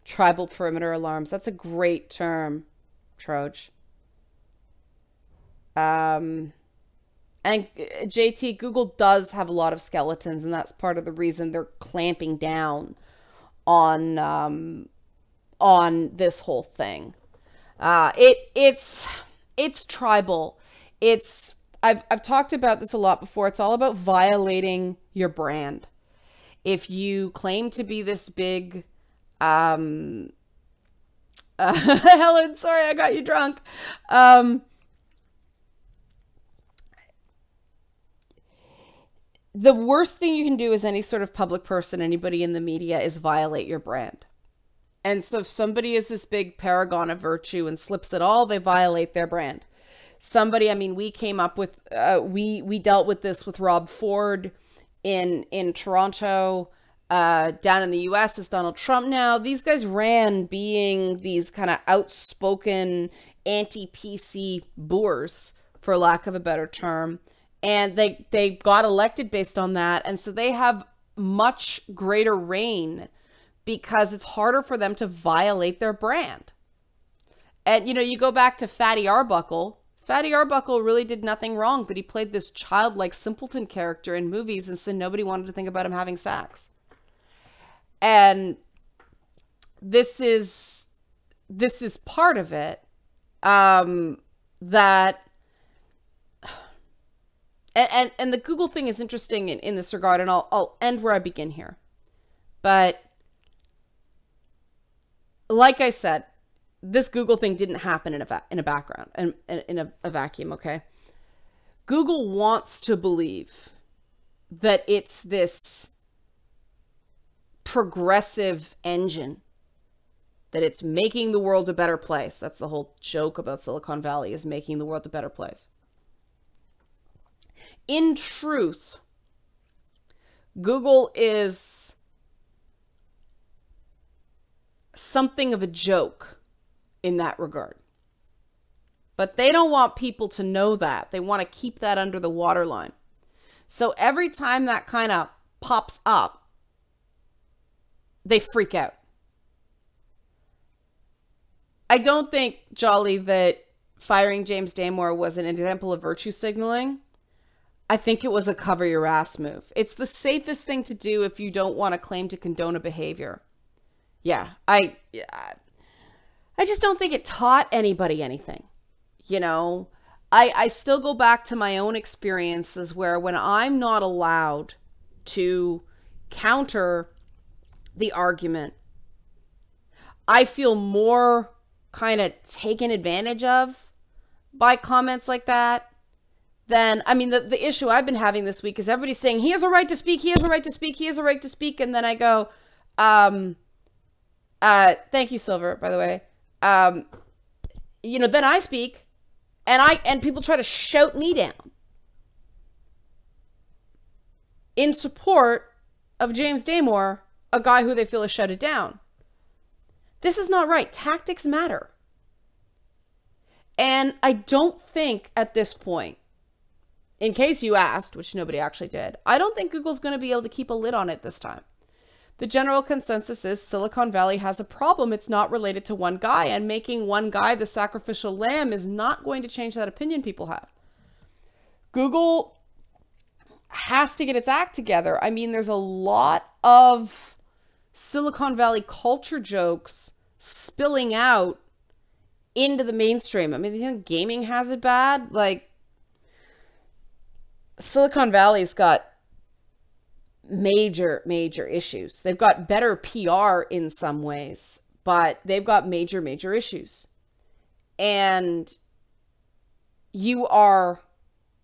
Speaker 1: Tribal perimeter alarms. That's a great term, Troj. And JT, Google does have a lot of skeletons, and that's part of the reason they're clamping down on this whole thing. It's tribal. I've talked about this a lot before. It's all about violating your brand. If you claim to be this big, Helen, sorry, I got you drunk. The worst thing you can do as any sort of public person, anybody in the media, is violate your brand. And so if somebody is this big paragon of virtue and slips at all, they violate their brand. We came up with, we dealt with this with Rob Ford in Toronto, down in the US is Donald Trump now. These guys ran being these kind of outspoken anti-PC boors, for lack of a better term. And they got elected based on that. And so they have much greater reign because it's harder for them to violate their brand. And, you go back to Fatty Arbuckle. Fatty Arbuckle really did nothing wrong, but he played this childlike simpleton character in movies, and so nobody wanted to think about him having sex. And this is part of it. That and the Google thing is interesting in this regard, and I'll end where I begin here. But like I said, this Google thing didn't happen in a background and in a vacuum, okay? Google wants to believe that it's this progressive engine, that it's making the world a better place. That's the whole joke about Silicon Valley, is making the world a better place. In truth, Google is something of a joke in that regard. But they don't want people to know that. They want to keep that under the waterline. So every time that kind of pops up, they freak out. I don't think, Jolly, that firing James Damore was an example of virtue signaling. I think it was a cover your ass move. It's the safest thing to do if you don't want to claim to condone a behavior. Yeah, I just don't think it taught anybody anything. You know, I still go back to my own experiences where when I'm not allowed to counter the argument, I feel more kind of taken advantage of by comments like that. Then, I mean, the issue I've been having this week is everybody's saying, he has a right to speak, he has a right to speak, he has a right to speak. And then I go, thank you, Silver, by the way. You know, then I speak and people try to shout me down in support of James Damore, a guy who they feel is shouted down. This is not right. Tactics matter. And I don't think at this point, in case you asked, which nobody actually did, I don't think Google's going to be able to keep a lid on it this time. The general consensus is Silicon Valley has a problem. It's not related to one guy, and making one guy the sacrificial lamb is not going to change that opinion people have. Google has to get its act together. I mean, there's a lot of Silicon Valley culture jokes spilling out into the mainstream. I mean, you think gaming has it bad? Like, Silicon Valley's got major issues. They've got better PR in some ways, but they've got major issues. And you are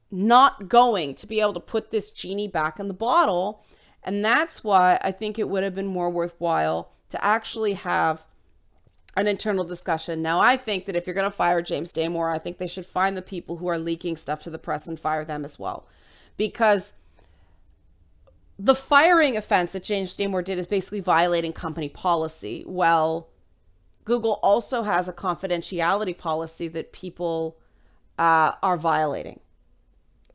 Speaker 1: not going to be able to put this genie back in the bottle. And that's why I think it would have been more worthwhile to actually have an internal discussion. Now, I think that if you're going to fire James Damore, I think they should find the people who are leaking stuff to the press and fire them as well. Because the firing offense that James Damore did is basically violating company policy. Well, Google also has a confidentiality policy that people are violating.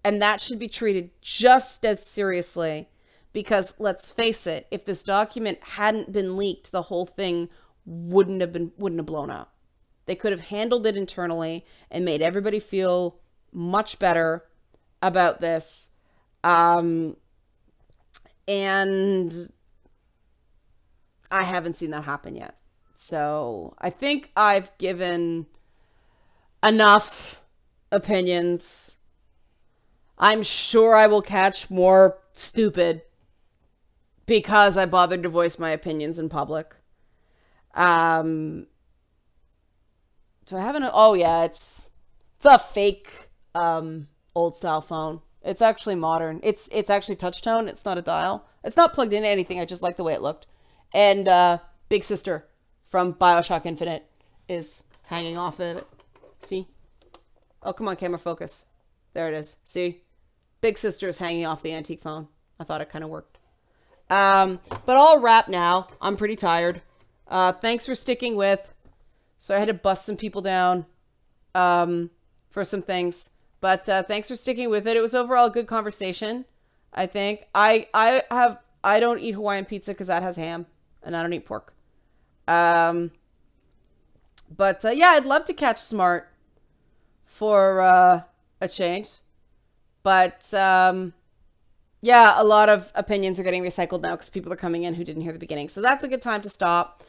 Speaker 1: And that should be treated just as seriously, because let's face it, if this document hadn't been leaked, the whole thing wouldn't have blown up. They could have handled it internally and made everybody feel much better about this. And I haven't seen that happen yet. So I think I've given enough opinions. I'm sure I will catch more stupid because I bothered to voice my opinions in public. So I haven't, oh yeah, it's a fake, old style phone. It's actually modern. It's actually touch tone. It's not a dial. It's not plugged into anything. I just like the way it looked. And Big Sister from BioShock Infinite is hanging off of it. See? Oh, come on, camera focus. There it is. See? Big Sister is hanging off the antique phone. I thought it kind of worked. But I'll wrap now. I'm pretty tired. Thanks for sticking with. So I had to bust some people down for some things. But thanks for sticking with it. It was overall a good conversation, I think. I don't eat Hawaiian pizza because that has ham, and I don't eat pork. But yeah, I'd love to catch Smart for a change. But yeah, a lot of opinions are getting recycled now because people are coming in who didn't hear the beginning. So that's a good time to stop.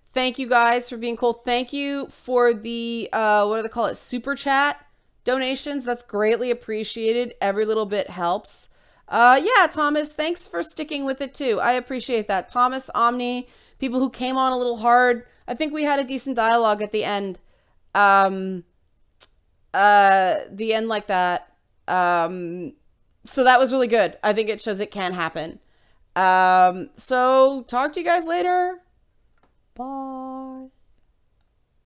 Speaker 1: Thank you guys for being cool. Thank you for the, what do they call it? Super chat donations. That's greatly appreciated. Every little bit helps. Yeah, Thomas, thanks for sticking with it too. I appreciate that. Thomas, Omni, people who came on a little hard. I think we had a decent dialogue at the end. The end like that. So that was really good. I think it shows it can happen. So talk to you guys later. Bye.